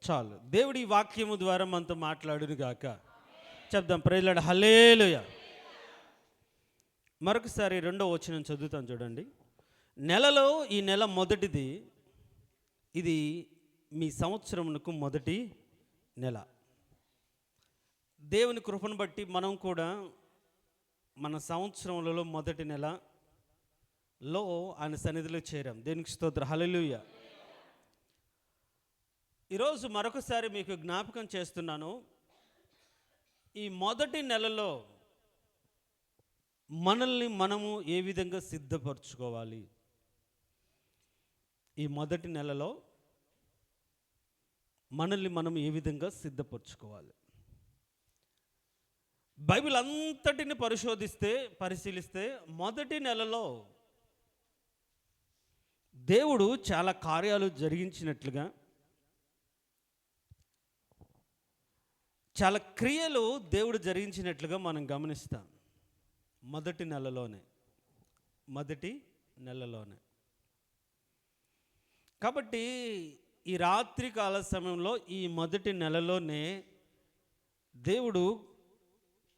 చాలు. దేవుడి వాక్యము ద్వారా మనతో మాట్లాడును గాక. చెప్దాం ప్రైజ్ లార్డ్, హల్లెలూయా. మరొకసారి రెండో వచనం చదువుతాను చూడండి. నెలలో ఈ నెల మొదటిది, ఇది మీ సంవత్సరమునకు మొదటి నెల. దేవుని కృపను బట్టి మనం కూడా మన సంవత్సరములలో మొదటి నెలలో ఆయన సన్నిధిలో చేరాం. దేవునికి స్తోత్రం, హల్లెలూయా. ఈరోజు మరొకసారి మీకు జ్ఞాపకం చేస్తున్నాను, ఈ మొదటి నెలలో మనల్ని మనము ఏ విధంగా సిద్ధపరచుకోవాలి. ఈ మొదటి నెలలో మనల్ని మనం ఏ విధంగా సిద్ధపరచుకోవాలి. బైబిల్ అంతటిని పరిశీలిస్తే మొదటి నెలలో దేవుడు చాలా కార్యాలు జరిగించినట్లుగా, చాలా క్రియలు దేవుడు జరిగించినట్లుగా మనం గమనిస్తాం. మొదటి నెలలోనే. కాబట్టి ఈ రాత్రి కాల సమయంలో ఈ మొదటి నెలలోనే దేవుడు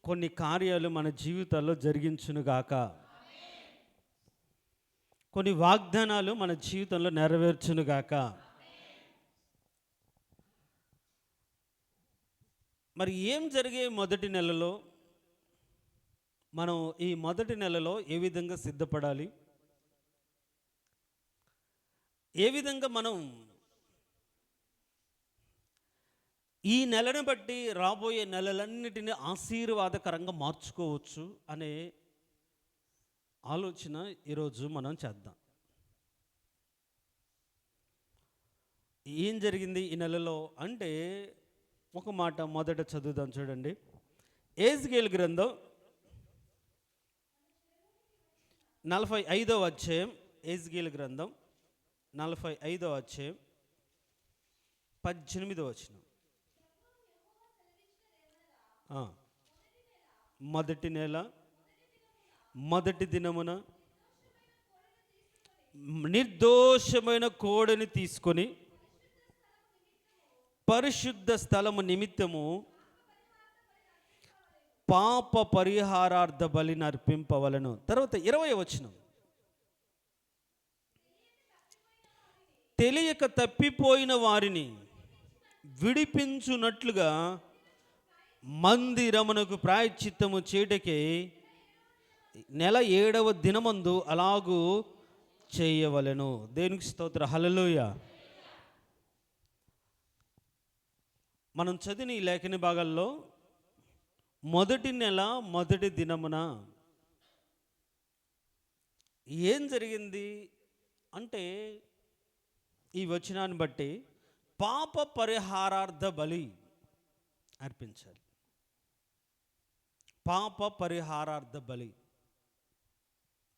కొన్ని కార్యాలు మన జీవితాల్లో జరిగించునుగాక. కొన్ని వాగ్దానాలు మన జీవితంలో నెరవేర్చునుగాక. మరి ఏం జరిగే మొదటి నెలలో, మనం ఈ మొదటి నెలలో ఏ విధంగా సిద్ధపడాలి, ఏ విధంగా మనం ఈ నెలను బట్టి రాబోయే నెలలన్నిటినీ ఆశీర్వాదకరంగా మార్చుకోవచ్చు అనే ఆలోచన ఈరోజు మనం చేద్దాం. ఏం జరిగింది ఈ నెలలో అంటే, ఒక మాట మొదట చదువుదాం చూడండి. యెహెజ్కేలు గ్రంథం 45వ అధ్యాయం. యెహెజ్కేలు గ్రంథం 45వ అధ్యాయం 18వ వచనం. మొదటి నెల మొదటి దినమున నిర్దోషమైన కోడెని తీసుకొని పరిశుద్ధ స్థలము నిమిత్తము పాప పరిహారార్థ బలిని అర్పింపవలను. తర్వాత 20వ వచనం. తెలియక తప్పిపోయిన వారిని విడిపించునట్లుగా మందిరమునకు ప్రాయశ్చిత్తము చేయుటకే నెల 7వ దినమందు అలాగూ చేయవలెను. దేవునికి స్తోత్రం, హల్లెలూయా. మనం చదివిన ఈ లేఖన భాగాల్లో మొదటి నెల మొదటి దినమున ఏం జరిగింది అంటే, ఈ వచనాన్ని బట్టి పాప పరిహారార్థ బలి అర్పించాలి. పాప పరిహారార్థ బలి.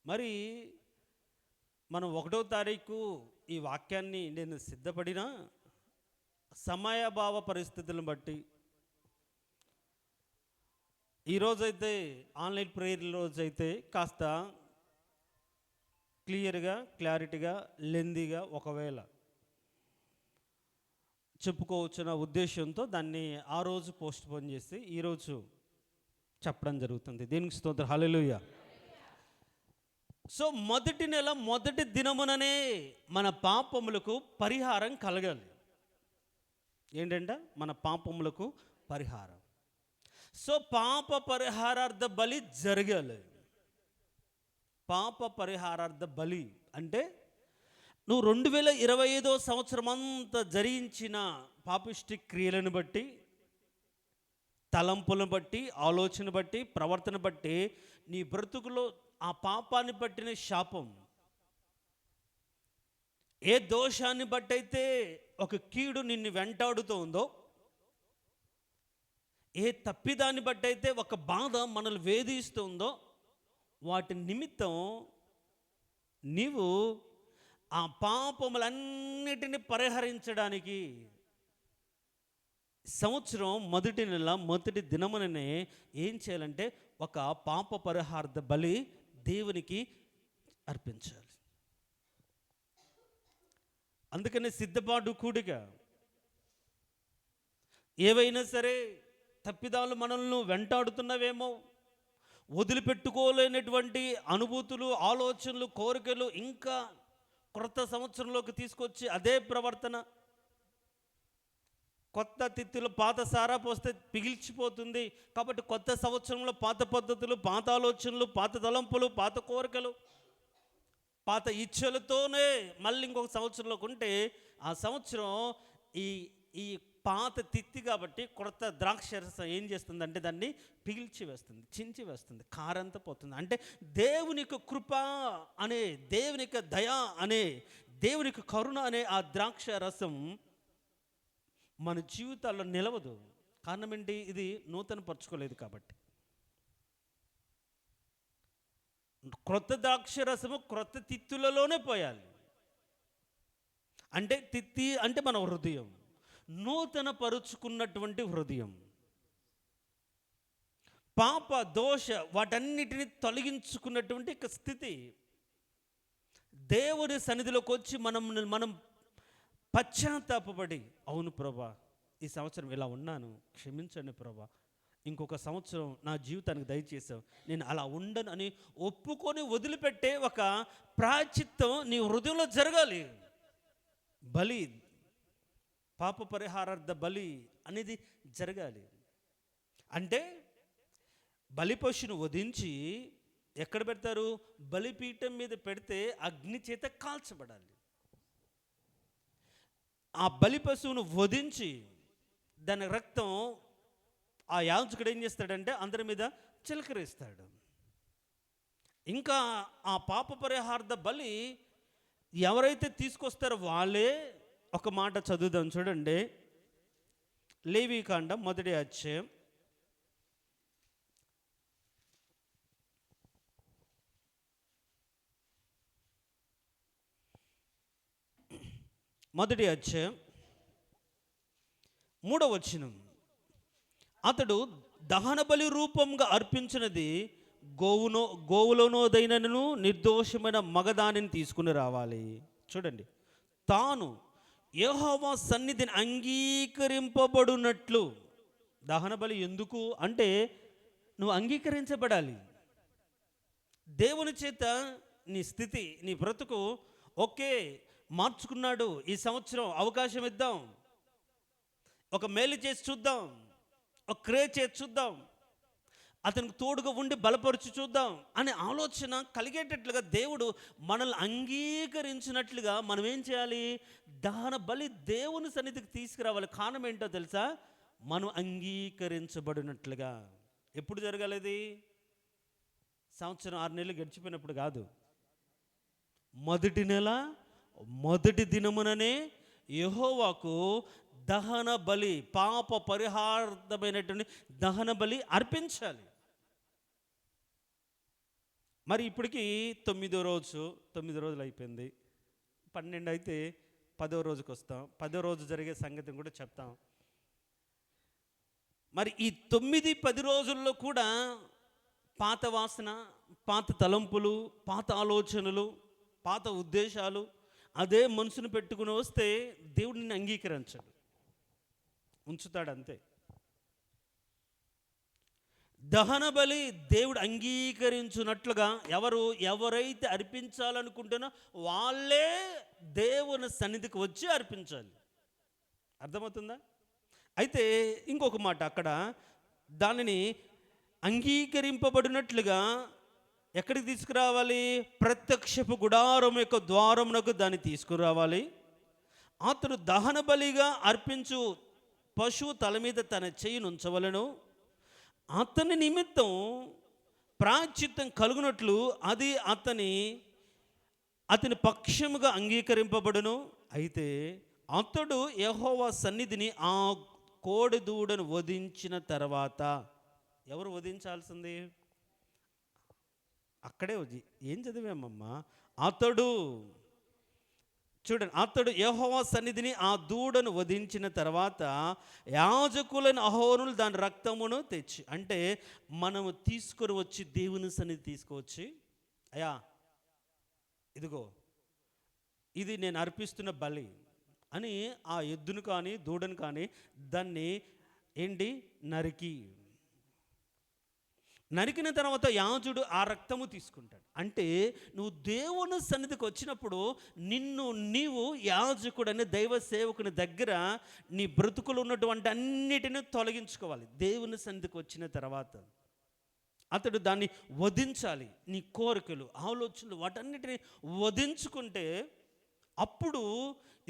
మరి మనం 1వ తారీఖు ఈ వాక్యాన్ని నేను సిద్ధపడిన సమయభావ పరిస్థితులను బట్టి, ఈరోజైతే ఆన్లైన్ ప్రేయర్ రోజైతే కాస్త క్లారిటీగా లెందీగా ఒకవేళ చెప్పుకోవచ్చున్న ఉద్దేశంతో దాన్ని ఆ రోజు పోస్ట్ పోన్ చేసి ఈరోజు చెప్పడం జరుగుతుంది. దీనికి స్తోత్రం, హల్లెలూయా. సో మొదటి నెల మొదటి దినముననే మన పాపములకు పరిహారం కలగాలి. ఏంటంటే మన పాపములకు పరిహారం. సో పాప పరిహారార్థ బలి జరగాలి. పాప పరిహారార్థ బలి అంటే, నువ్వు 2025వ సంవత్సరం అంతా జరిగించిన పాపిష్టి క్రియలను బట్టి, తలంపులను బట్టి, ఆలోచన బట్టి, ప్రవర్తన బట్టి, నీ బ్రతుకులో ఆ పాపాన్ని పట్టిన శాపం, ఏ దోషాన్ని బట్టి అయితే ఒక కీడు నిన్ను వెంటాడుతోందో, ఏ తప్పిదాన్ని బట్టి అయితే ఒక బాధ మనల్ని వేధిస్తుందో, వాటి నిమిత్తం నీవు ఆ పాపములన్నిటిని పరిహరించడానికి సంవత్సరం మొదటి నెల మొదటి దినముననే ఏం చేయాలంటే ఒక పాప పరిహారార్థ బలి దేవునికి అర్పించాలి. అందుకనే సిద్ధపాటు కూడిక. ఏవైనా సరే తప్పిదాలు మనల్ని వెంటాడుతున్నవేమో, వదిలిపెట్టుకోలేనటువంటి అనుభూతులు, ఆలోచనలు, కోరికలు ఇంకా క్రొత్త సంవత్సరంలోకి తీసుకొచ్చి అదే ప్రవర్తన, కొత్త తిత్తులు పాత సారా పోస్తే పిగిల్చిపోతుంది. కాబట్టి కొత్త సంవత్సరంలో పాత పద్ధతులు, పాత ఆలోచనలు, పాత తలంపులు, పాత కోరికలు, పాత ఇచ్చలతోనే మళ్ళీ ఇంకొక సంవత్సరంలోకి ఉంటే ఆ సంవత్సరం ఈ ఈ పాత తిత్తి కాబట్టి కొత్త ద్రాక్ష రసం ఏం చేస్తుందంటే దాన్ని పిగిల్చి వేస్తుంది, చించి వేస్తుంది, కారంతా పోతుంది. అంటే దేవునికి కృప అనే, దేవునికి దయ అనే, దేవునికి కరుణ అనే ఆ ద్రాక్ష రసం మన జీవితాల్లో నిలవదు. కారణం ఏంటి? ఇది నూతన పరచుకోలేదు కాబట్టి. క్రొత్త ద్రాక్ష రసము క్రొత్త తిత్తులలోనే పోయాలి. అంటే తిత్తి అంటే మన హృదయం, నూతన పరుచుకున్నటువంటి హృదయం. పాప దోష వాటన్నిటిని తొలగించుకున్నటువంటి స్థితి. దేవుని సన్నిధిలోకి వచ్చి మనం పశ్చాత్తాపపడి, అవును ప్రభా, ఈ సంవత్సరం ఇలా ఉన్నాను, క్షమించండి ప్రభా, ఇంకొక సంవత్సరం నా జీవితానికి దయచేసావు, నేను అలా ఉండను అని ఒప్పుకొని వదిలిపెట్టే ఒక ప్రాయశ్చిత్తం నీ హృదయంలో జరగాలి. బలి, పాప పరిహారార్థ బలి అనేది జరగాలి. అంటే బలి పశువును వధించి ఎక్కడ పెడతారు? బలిపీఠం మీద పెడితే అగ్ని చేత కాల్చబడాలి. ఆ బలి పశువును వధించి దాని రక్తం ఆ యాజకుడు ఏం చేస్తాడంటే అందరి మీద చిలకరిస్తాడు. ఇంకా ఆ పాప పరిహారార్థ బలి ఎవరైతే తీసుకొస్తారో వాళ్ళే, ఒక మాట చదువుదాం చూడండి, లేవీకాండం 1వ అధ్యాయం 3వ వచనం. అతడు దహన బలి రూపంగా అర్పించినది గోవులోనోదైనను నిర్దోషమైన మగదానిని తీసుకుని రావాలి. చూడండి, తాను యెహోవా సన్నిధిని అంగీకరింపబడినట్లు. దహన బలి ఎందుకు అంటే నువ్వు అంగీకరించబడాలి. దేవుని చేత నీ స్థితి, నీ బ్రతుకు ఓకే మార్చుకున్నాడు, ఈ సంవత్సరం అవకాశం ఇద్దాం, ఒక మేలు చేసి చూద్దాం, ఒక క్రియ చేసి చూద్దాం, అతనికి తోడుగా ఉండి బలపరుచు చూద్దాం అనే ఆలోచన కలిగేటట్లుగా దేవుడు మనల్ని అంగీకరించినట్లుగా మనం ఏం చేయాలి? దహన బలి దేవుని సన్నిధికి తీసుకురావాలి. కారణం ఏంటో తెలుసా? మనం అంగీకరించబడినట్లుగా. ఎప్పుడు జరగాలి? సంవత్సరం 6 నెలలు గడిచిపోయినప్పుడు కాదు, మొదటి నెల మొదటి దినముననే యెహోవాకు దహన బలి, పాప పరిహారార్థమైనటువంటి దహన బలి అర్పించాలి. మరి ఇప్పటికి 9వ రోజు, 9 రోజులు అయిపోయింది, 12 అయితే 10వ రోజుకి వస్తాం. 10వ రోజు జరిగే సంగతిని కూడా చెప్తాం. మరి ఈ 9-10 రోజుల్లో కూడా పాత వాసన, పాత తలంపులు, పాత ఆలోచనలు, పాత ఉద్దేశాలు అదే మనసును పెట్టుకుని వస్తే దేవుడు నిన్ను అంగీకరించడు, ఉంచుతాడు అంతే. దహన బలి దేవుడు అంగీకరించున్నట్లుగా ఎవరైతే అర్పించాలనుకుంటున్నా వాళ్ళే దేవుని సన్నిధికి వచ్చి అర్పించాలి. అర్థమవుతుందా? అయితే ఇంకొక మాట, అక్కడ దానిని అంగీకరింపబడినట్లుగా ఎక్కడికి తీసుకురావాలి? ప్రత్యక్షపు గుడారం యొక్క ద్వారమునకు దాన్ని తీసుకురావాలి. అతడు దహన బలిగా అర్పించు పశువు తల మీద తన చెయ్యిని ఉంచవలెను. అతని నిమిత్తం ప్రాయశ్చిత్తం కలుగునట్లు అది అతని పక్షముగా అంగీకరింపబడును. అయితే అతడు యెహోవా సన్నిధిని ఆ కోడి దూడను వధించిన తర్వాత, ఎవరు వధించాల్సింది? అక్కడే ఏం చదివామమ్మా? అతడు, చూడండి, అతడు యెహోవా సన్నిధిని ఆ దూడను వధించిన తర్వాత యాజకులైన అహరోనులు దాని రక్తమును తెచ్చి, అంటే మనము తీసుకొని వచ్చి దేవుని సన్నిధి తీసుకువచ్చి, అయ్యా ఇదిగో ఇది నేను అర్పిస్తున్న బలి అని ఆ ఎద్దును కానీ దూడను కానీ దాన్ని ఏంటి? నరికిన తర్వాత యాజకుడు ఆ రక్తము తీసుకుంటాడు. అంటే నువ్వు దేవుని సన్నిధికి వచ్చినప్పుడు నీవు యాజకుడని దైవ సేవకుని దగ్గర నీ బ్రతుకులు ఉన్నటువంటి అన్నిటిని తొలగించుకోవాలి. దేవుని సన్నిధికి వచ్చిన తర్వాత అతడు దాన్ని వధించాలి. నీ కోరికలు, ఆలోచనలు వాటన్నిటిని వధించుకుంటే అప్పుడు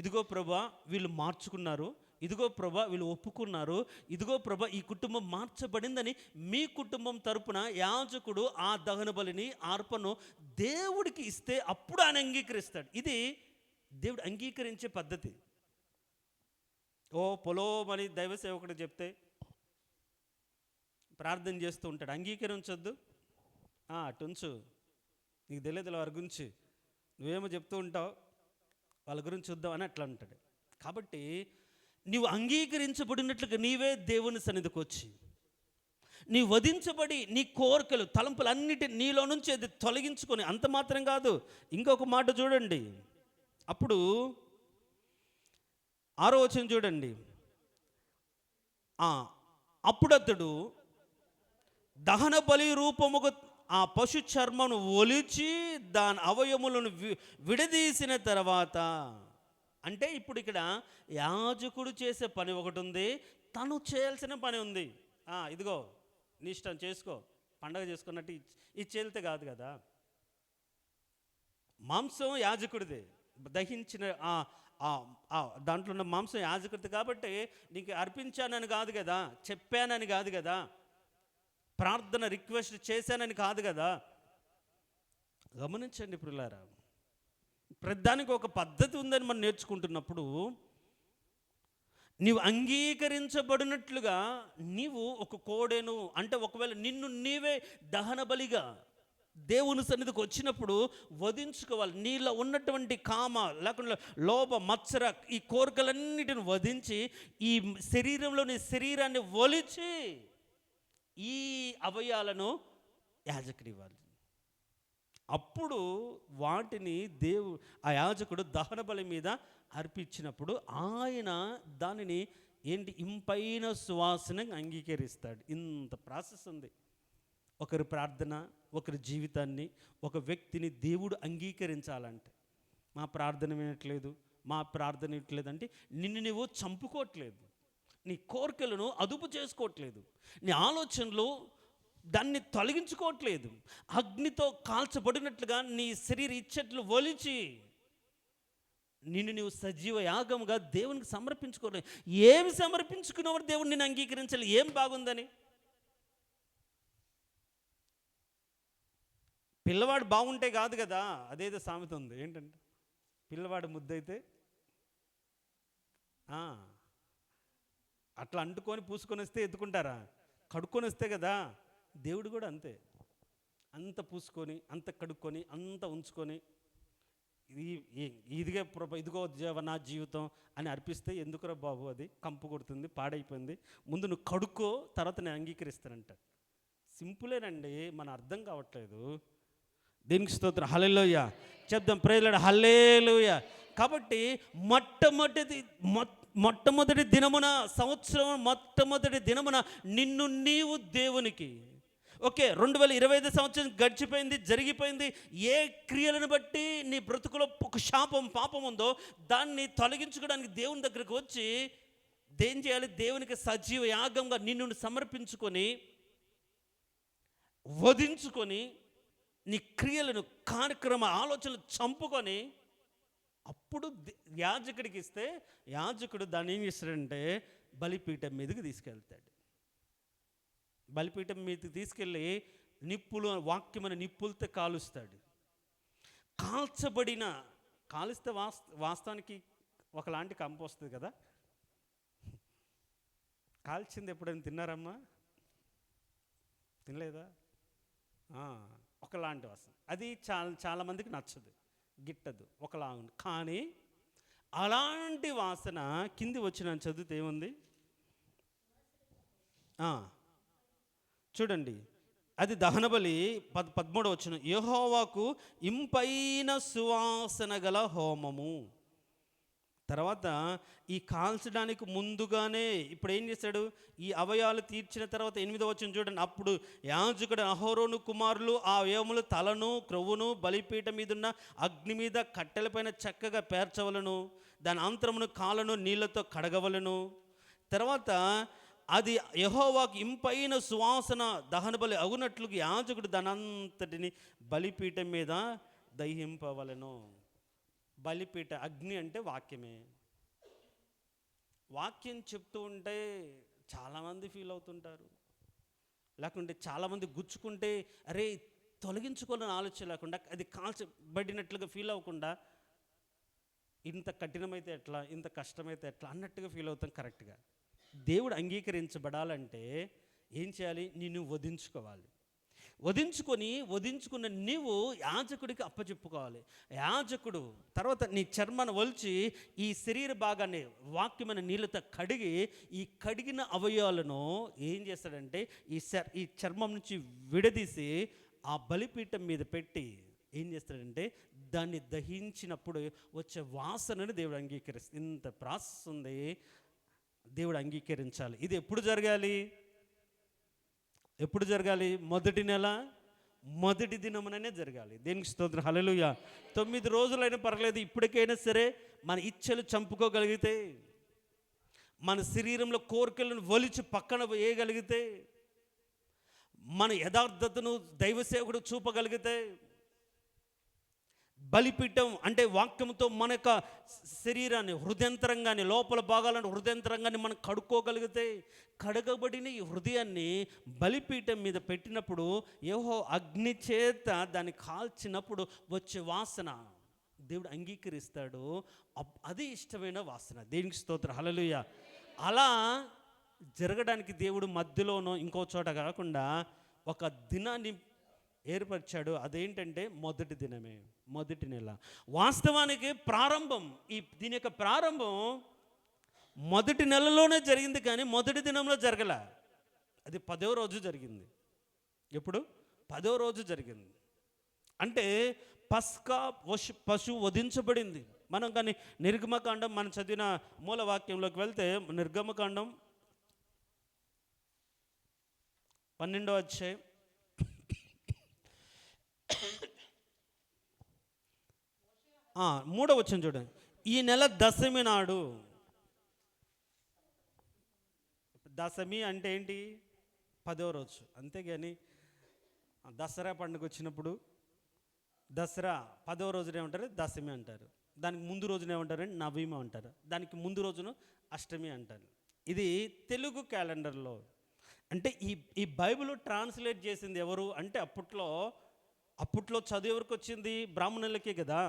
ఇదిగో ప్రభా వీళ్ళు మార్చుకున్నారు, ఇదిగో ప్రభా వీళ్ళు ఒప్పుకున్నారు, ఇదిగో ప్రభా ఈ కుటుంబం మార్చబడిందని మీ కుటుంబం తరపున యాజకుడు ఆ దహన బలిని అర్పణను దేవుడికి ఇస్తే అప్పుడు ఆయన అంగీకరిస్తాడు. ఇది దేవుడు అంగీకరించే పద్ధతి. పొలోమని దైవ సేవకుడు చెప్తే ప్రార్థన చేస్తూ ఉంటాడు, అంగీకరించొద్దు, అటుంచు, నీకు తెలియదు వారి గురించి, నువ్వేమో చెప్తూ ఉంటావు, వాళ్ళ గురించి చూద్దాం అని అట్లా అంటాడు. కాబట్టి నీవు అంగీకరించబడినట్లుగా నీవే దేవుని సన్నిధికి వచ్చి నీ వధించబడి నీ కోరికలు తలంపులు అన్నిటి నీలో నుంచి అది తొలగించుకొని, అంత మాత్రం కాదు, ఇంకొక మాట చూడండి. అప్పుడు 6వ వచనం చూడండి. అప్పుడు అతడు దహన బలి రూపముగా ఆ పశు చర్మను ఒలిచి దాని అవయములను విడదీసిన తర్వాత, అంటే ఇప్పుడు ఇక్కడ యాజకుడు చేసే పని ఒకటి ఉంది, తను చేయాల్సిన పని ఉంది. ఇదిగో నీ ఇష్టం చేసుకో, పండగ చేసుకున్నట్టు ఇచ్చేళ్తే కాదు కదా. మాంసం యాజకుడిదే, దహించిన దాంట్లో ఉన్న మాంసం యాజకుడిది కాబట్టి నీకు అర్పించానని కాదు కదా, చెప్పానని కాదు కదా, ప్రార్థన రిక్వెస్ట్ చేశానని కాదు కదా. గమనించండి ప్రియులారా, ప్రతిదానికి ఒక పద్ధతి ఉందని మనం నేర్చుకుంటున్నప్పుడు నీవు అంగీకరించబడినట్లుగా నీవు ఒక కోడెను, అంటే ఒకవేళ నిన్ను నీవే దహన బలిగా దేవుని సన్నిధికి వచ్చినప్పుడు వధించుకోవాలి. నీలో ఉన్నటువంటి కామ లేకుండా లోభ మత్సర ఈ కోరికలన్నిటిని వధించి ఈ శరీరంలోని శరీరాన్ని ఒలిచి ఈ అవయాలను యాజకుడు ఇవ్వాలి. అప్పుడు వాటిని ఆ యాజకుడు దహన బలి మీద అర్పించినప్పుడు ఆయన దానిని ఇంపైన సువాసన అంగీకరిస్తాడు. ఇంత ప్రాసెస్ ఉంది. ఒకరి ప్రార్థన, ఒకరి జీవితాన్ని, ఒక వ్యక్తిని దేవుడు అంగీకరించాలంటే, మా ప్రార్థన వినట్లేదు, మా ప్రార్థన వినట్లేదు అంటే నిన్ను నువ్వు చంపుకోవట్లేదు, నీ కోరికలను అదుపు చేసుకోవట్లేదు, నీ ఆలోచనలు దాన్ని తొలగించుకోవట్లేదు, అగ్నితో కాల్చబడినట్లుగా నీ శరీర ఇచ్చట్లు ఒలిచి నిన్ను నువ్వు సజీవ యాగముగా దేవునికి సమర్పించుకోలేదు. ఏమి సమర్పించుకున్నవాడు దేవుడు నిన్ను అంగీకరించాలి? ఏం బాగుందని? పిల్లవాడు బాగుంటే కాదు కదా, అదేదో సామెత ఉంది, ఏంటంటే పిల్లవాడు ముద్దయితే అట్లా అంటుకొని పూసుకొని వస్తే ఎత్తుకుంటారా? కడుక్కొని వస్తే కదా. దేవుడు కూడా అంతే, అంత పూసుకొని, అంత కడుక్కొని, అంత ఉంచుకొని, ఇదిగే ఇదిగో నా జీవితం అని అర్పిస్తే ఎందుకురా బాబు, అది కంపు కొడుతుంది, పాడైపోయింది, ముందు నువ్వు కడుక్కో, తర్వాత నేను అంగీకరిస్తానంట. సింపులేనండి, మన అర్థం కావట్లేదు. దీనికి స్తోత్రం, హల్లెలూయా చెప్దాం, ప్రేయర్ హల్లెలూయా. కాబట్టి మొట్టమొదటి దినమున, సంవత్సరం మొట్టమొదటి దినమున నిన్ను నీవు దేవునికి, 2025 సంవత్సరం గడిచిపోయింది, జరిగిపోయింది. ఏ క్రియలను బట్టి నీ బ్రతుకులో ఒక పాపం ఉందో దాన్ని తొలగించుకోవడానికి దేవుని దగ్గరకు వచ్చి ఏం చేయాలి? దేవునికి సజీవ యాగంగా నిన్ను సమర్పించుకొని, వధించుకొని, నీ క్రియలను, కార్యక్రమ ఆలోచనలు చంపుకొని అప్పుడు యాజకుడికి ఇస్తే యాజకుడు దాన్ని ఏం చేస్తాడంటే బలిపీఠం మీదకి తీసుకెళ్తాడు. బలిపీఠం మీదకి తీసుకెళ్ళి వాక్యమైన నిప్పులతో కాలుస్తాడు. కాలిస్తే వాస్తవానికి ఒకలాంటి కంపు వస్తుంది కదా. కాల్చింది ఎప్పుడైనా తిన్నారమ్మా? తినలేదా? ఒకలాంటి వాసన, అది చాలా మందికి నచ్చదు, గిట్టదు, ఒకలా ఉంది. కానీ అలాంటి వాసన కింది వచ్చిన చదివితే ఏముంది చూడండి. అది దహనబలి 13వ వచనం, యెహోవాకు ఇంపైన సువాసన గల హోమము. తర్వాత ఈ కాల్చడానికి ముందుగానే ఇప్పుడు ఏం చేశాడు, ఈ అవయాలు తీర్చిన తర్వాత 8వ వచనం చూడండి. అప్పుడు యాజకుడు అహరోను కుమారులు ఆ అవయములు తలను క్రొవ్వును బలిపీఠం మీదున్న అగ్ని మీద కట్టెలపైన చక్కగా పేర్చవలను, దాని అంతరమును కాళ్ళను నీళ్లతో కడగవలను. తర్వాత అది యెహోవాకు ఇంపైన సువాసన దహన బలి అగునట్లు యాజకుడు దానంతటిని బలిపీఠం మీద దహింపవలను. బలిపీఠ అగ్ని అంటే వాక్యమే. వాక్యం చెప్తూ ఉంటే చాలామంది ఫీల్ అవుతుంటారు, లేకుంటే చాలామంది గుచ్చుకుంటే అరే తొలగించుకోవాలని ఆలోచన లేకుండా, అది కాల్చబడినట్లుగా ఫీల్ అవ్వకుండా, ఇంత కఠినమైతే ఎట్లా, ఇంత కష్టమైతే ఎట్లా అన్నట్టుగా ఫీల్ అవుతాం. కరెక్ట్గా దేవుడు అంగీకరించబడాలంటే ఏం చేయాలి, నిన్ను వధించుకోవాలి. వధించుకున్న నీవు యాజకుడికి అప్పచెప్పుకోవాలి. యాజకుడు తర్వాత నీ చర్మను ఒలిచి ఈ శరీర భాగాన్ని వాక్యమైన నీళ్ళతో కడిగి, ఈ కడిగిన అవయవాలను ఏం చేస్తాడంటే ఈ చర్మం నుంచి విడదీసి ఆ బలిపీఠం మీద పెట్టి ఏం చేస్తాడంటే దాన్ని దహించినప్పుడు వచ్చే వాసనని దేవుడు అంగీకరిస్తుంది. ఇంత ప్రాసెస్ ఉంది, దేవుడు అంగీకరించాలి. ఇది ఎప్పుడు జరగాలి? మొదటి నెల మొదటి దినముననే జరగాలి. దేనికి స్తోత్రం, హల్లెలూయా. 9 రోజులైనా పర్లేదు, ఇప్పటికైనా సరే మన ఇచ్చలు చంపుకోగలిగితే, మన శరీరంలో కోరికలను ఒలిచి పక్కన వేయగలిగితే, మన యథార్థతను దైవ సేవకుడు చూపగలిగితే, బలిపీఠం అంటే వాక్యంతో మన యొక్క శరీరాన్ని హృదయంతరంగాన్ని లోపల భాగాలను హృదయంతరంగాన్ని మనం కడుక్కోగలిగితే, కడగబడిన ఈ హృదయాన్ని బలిపీఠం మీద పెట్టినప్పుడు యెహోవా అగ్ని చేత దాన్ని కాల్చినప్పుడు వచ్చే వాసన దేవుడు అంగీకరిస్తాడు. అది ఇష్టమైన వాసన. దేవునికి స్తోత్రం, హల్లెలూయా. అలా జరగడానికి దేవుడు మధ్యలోనో ఇంకో చోట కాకుండా ఒక దినాన్ని ఏర్పరిచాడు. అదేంటంటే మొదటి దినమే, మొదటి నెల. వాస్తవానికి ప్రారంభం, దీని యొక్క ప్రారంభం మొదటి నెలలోనే జరిగింది, కానీ మొదటి దినంలో జరగల. అది 10వ రోజు జరిగింది. ఎప్పుడు? 10వ రోజు జరిగింది. అంటే పస్కా పశువు వధించబడింది. మనం కానీ నిర్గమకాండం మనం చదివిన మూలవాక్యంలోకి వెళ్తే, నిర్గమకాండం 12వ అధ్యాయం 3వ వచనం చూడండి. ఈ నెల దశమి నాడు. దశమి అంటే ఏంటి? 10వ రోజు. అంతేగాని దసరా పండుగ వచ్చినప్పుడు దసరా 10వ రోజున ఏమంటారు? దశమి అంటారు. దానికి ముందు రోజున ఏమంటారంటే నవమి అంటారు. దానికి ముందు రోజున అష్టమి అంటారు. ఇది తెలుగు క్యాలెండర్లో. అంటే ఈ బైబిల్ ట్రాన్స్లేట్ చేసింది ఎవరు అంటే అప్పట్లో చదువు ఎవరికి వచ్చింది? బ్రాహ్మణులకే కదా.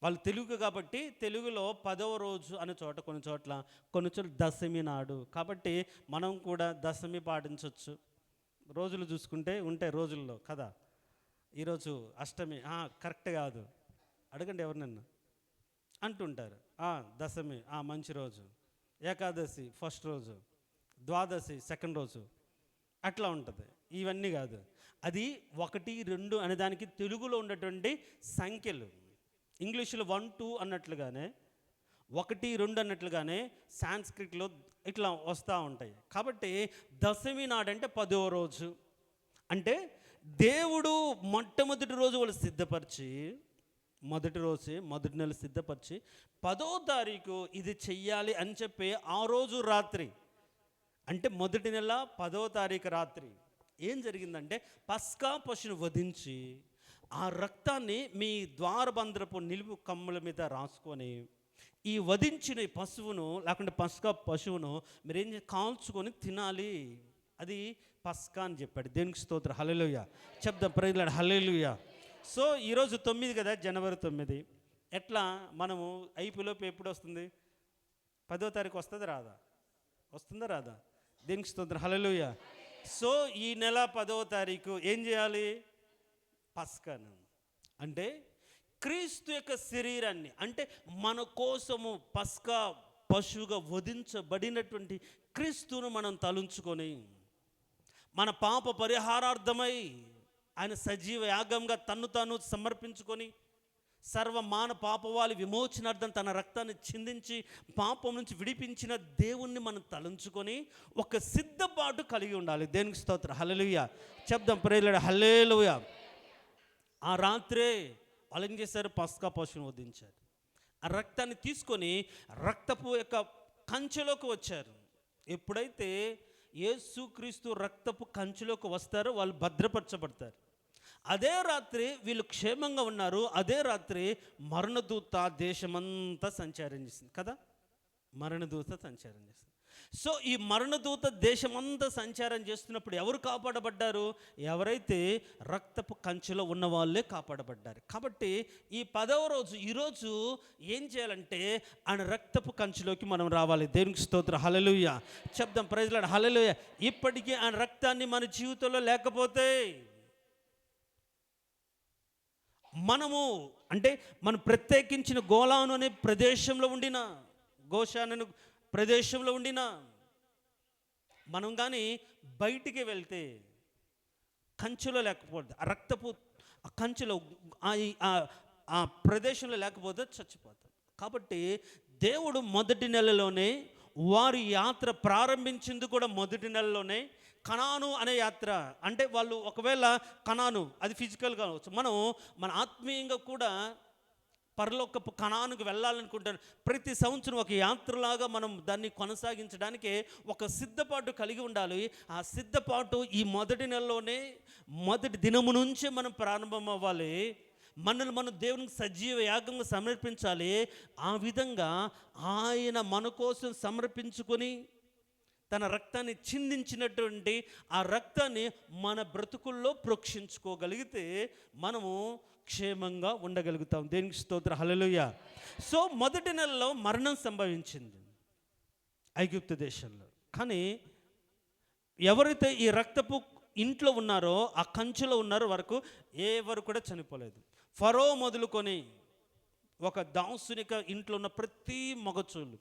వాళ్ళు తెలుగు కాబట్టి తెలుగులో 10వ రోజు అనే చోట, కొన్ని చోట్ల దశమి నాడు. కాబట్టి మనం కూడా దశమి పాటించవచ్చు. రోజులు చూసుకుంటే ఉంటాయి రోజుల్లో కదా. ఈరోజు అష్టమి, కరెక్ట్ కాదు, అడగండి ఎవరినన్నా, అంటుంటారు. దశమి మంచి రోజు, ఏకాదశి ఫస్ట్ రోజు, ద్వాదశి సెకండ్ రోజు, అట్లా ఉంటుంది. ఇవన్నీ కాదు. అది 1, 2 అనే దానికి తెలుగులో ఉన్నటువంటి సంఖ్యలు. ఇంగ్లీష్లో 1, 2 అన్నట్లుగానే 1, 2 అన్నట్లుగానే సాంస్క్రిట్లో ఇట్లా వస్తూ ఉంటాయి. కాబట్టి దశమి నాడంటే 10వ రోజు. అంటే దేవుడు మొట్టమొదటి రోజు వాళ్ళు సిద్ధపరిచి, మొదటి నెల సిద్ధపరిచి 10వ తారీఖు ఇది చెయ్యాలి అని చెప్పి ఆ రోజు రాత్రి, అంటే మొదటి నెల 10వ తారీఖు రాత్రి ఏం జరిగిందంటే పస్కా పశువును వధించి ఆ రక్తాన్ని మీ ద్వారబంధరపు నిలువు కమ్ముల మీద రాసుకొని, ఈ వధించిన పశువును లేకుంటే పస్కా పశువును మీరేం కాల్చుకొని తినాలి. అది పస్కా అని చెప్పాడు. దేనికి స్తోత్రం, హల్లెలూయా. చెప్దాం ప్రైజ్లార్డ్, హల్లెలూయా. సో ఈరోజు 9 కదా, జనవరి 9. ఎట్లా మనము అయిపోలోపు ఎప్పుడు వస్తుంది? 10వ తారీఖు వస్తుందా రాదా? దేనికి స్తోత్రం, హల్లెలూయా. సో ఈ నెల 10వ తారీఖు ఏం చేయాలి? పస్కాను అంటే క్రీస్తు యొక్క శరీరాన్ని, అంటే మన కోసము పస్కా పశువుగా వధించబడినటువంటి క్రీస్తును మనం తలుంచుకొని, మన పాప పరిహారార్థమై ఆయన సజీవ యాగంగా తన్ను తాను సమర్పించుకొని సర్వమాన పాపవాళి విమోచనార్థం తన రక్తాన్ని చిందించి పాపం నుంచి విడిపించిన దేవుణ్ణి మనం తలంచుకొని ఒక సిద్ధపాటు కలిగి ఉండాలి. దేనికి స్తోత్రం. హల్లెలూయా చెప్దాం. ప్రేయర్ హల్లెలూయా. ఆ రాత్రే వాళ్ళు ఏం చేశారు? పస్కా పశువును వధించారు. ఆ రక్తాన్ని తీసుకొని రక్తపు యొక్క కంచెలోకి వచ్చారు. ఎప్పుడైతే యేసుక్రీస్తు రక్తపు కంచెలోకి వస్తారో వాళ్ళు భద్రపరచబడతారు. అదే రాత్రి వీళ్ళు క్షేమంగా ఉన్నారు. అదే రాత్రి మరణదూత దేశమంతా సంచారం చేసింది కదా. మరణదూత సంచారం చేసింది. సో ఈ మరణదూత దేశమంతా సంచారం చేస్తున్నప్పుడు ఎవరు కాపాడబడ్డారు? ఎవరైతే రక్తపు కంచెలో ఉన్న వాళ్ళే కాపాడబడ్డారు. కాబట్టి ఈ 10వ రోజు ఈరోజు ఏం చేయాలంటే ఆయన రక్తపు కంచెలోకి మనం రావాలి. దేవునికి స్తోత్రం. హల్లెలూయా చెప్దాం. Praise lord. హల్లెలూయా. ఇప్పటికీ ఆయన రక్తాన్ని మన జీవితంలో లేకపోతే మనము అంటే మనం ప్రత్యేకించిన గోలాను అనే ప్రదేశంలో ఉండిన గోషాను ప్రదేశంలో ఉండిన మనం కానీ బయటికి వెళ్తే కంచెలో లేకపోతే ఆ రక్తపు ఆ కంచెలో ఆ ప్రదేశంలో లేకపోతే చచ్చిపోతాం. కాబట్టి దేవుడు మొదటి నెలలోనే వారి యాత్ర ప్రారంభించింది కూడా మొదటి నెలలోనే. కనాను అనే యాత్ర అంటే వాళ్ళు ఒకవేళ కనాను అది ఫిజికల్గా కావచ్చు, మనం మన ఆత్మీయంగా కూడా పరలోకపు కనానుకు వెళ్ళాలనుకుంటాను. ప్రతి సంవత్సరం ఒక యాత్రలాగా మనం దాన్ని కొనసాగించడానికి ఒక సిద్ధపాటు కలిగి ఉండాలి. ఆ సిద్ధపాటు ఈ మొదటి నెలలోనే మొదటి దినము నుంచే మనం ప్రారంభం అవ్వాలి. మనల్ని మనం దేవునికి సజీవ యాగంగా సమర్పించాలి. ఆ విధంగా ఆయన మన కోసం సమర్పించుకొని తన రక్తాన్ని చిందించినటువంటి ఆ రక్తాన్ని మన బ్రతుకుల్లో ప్రోక్షించుకోగలిగితే మనము క్షేమంగా ఉండగలుగుతాం. దేనికి స్తోత్రం. హల్లెలూయా. సో మొదటి నెలలో మరణం సంభవించింది ఐగుప్తు దేశంలో. కానీ ఎవరైతే ఈ రక్తపు ఇంట్లో ఉన్నారో ఆ కంచెలో ఉన్నారో వరకు ఎవరు కూడా చనిపోలేదు. ఫరో మొదలుకొని ఒక దాసునిక ఇంట్లో ఉన్న ప్రతి మగచూలు,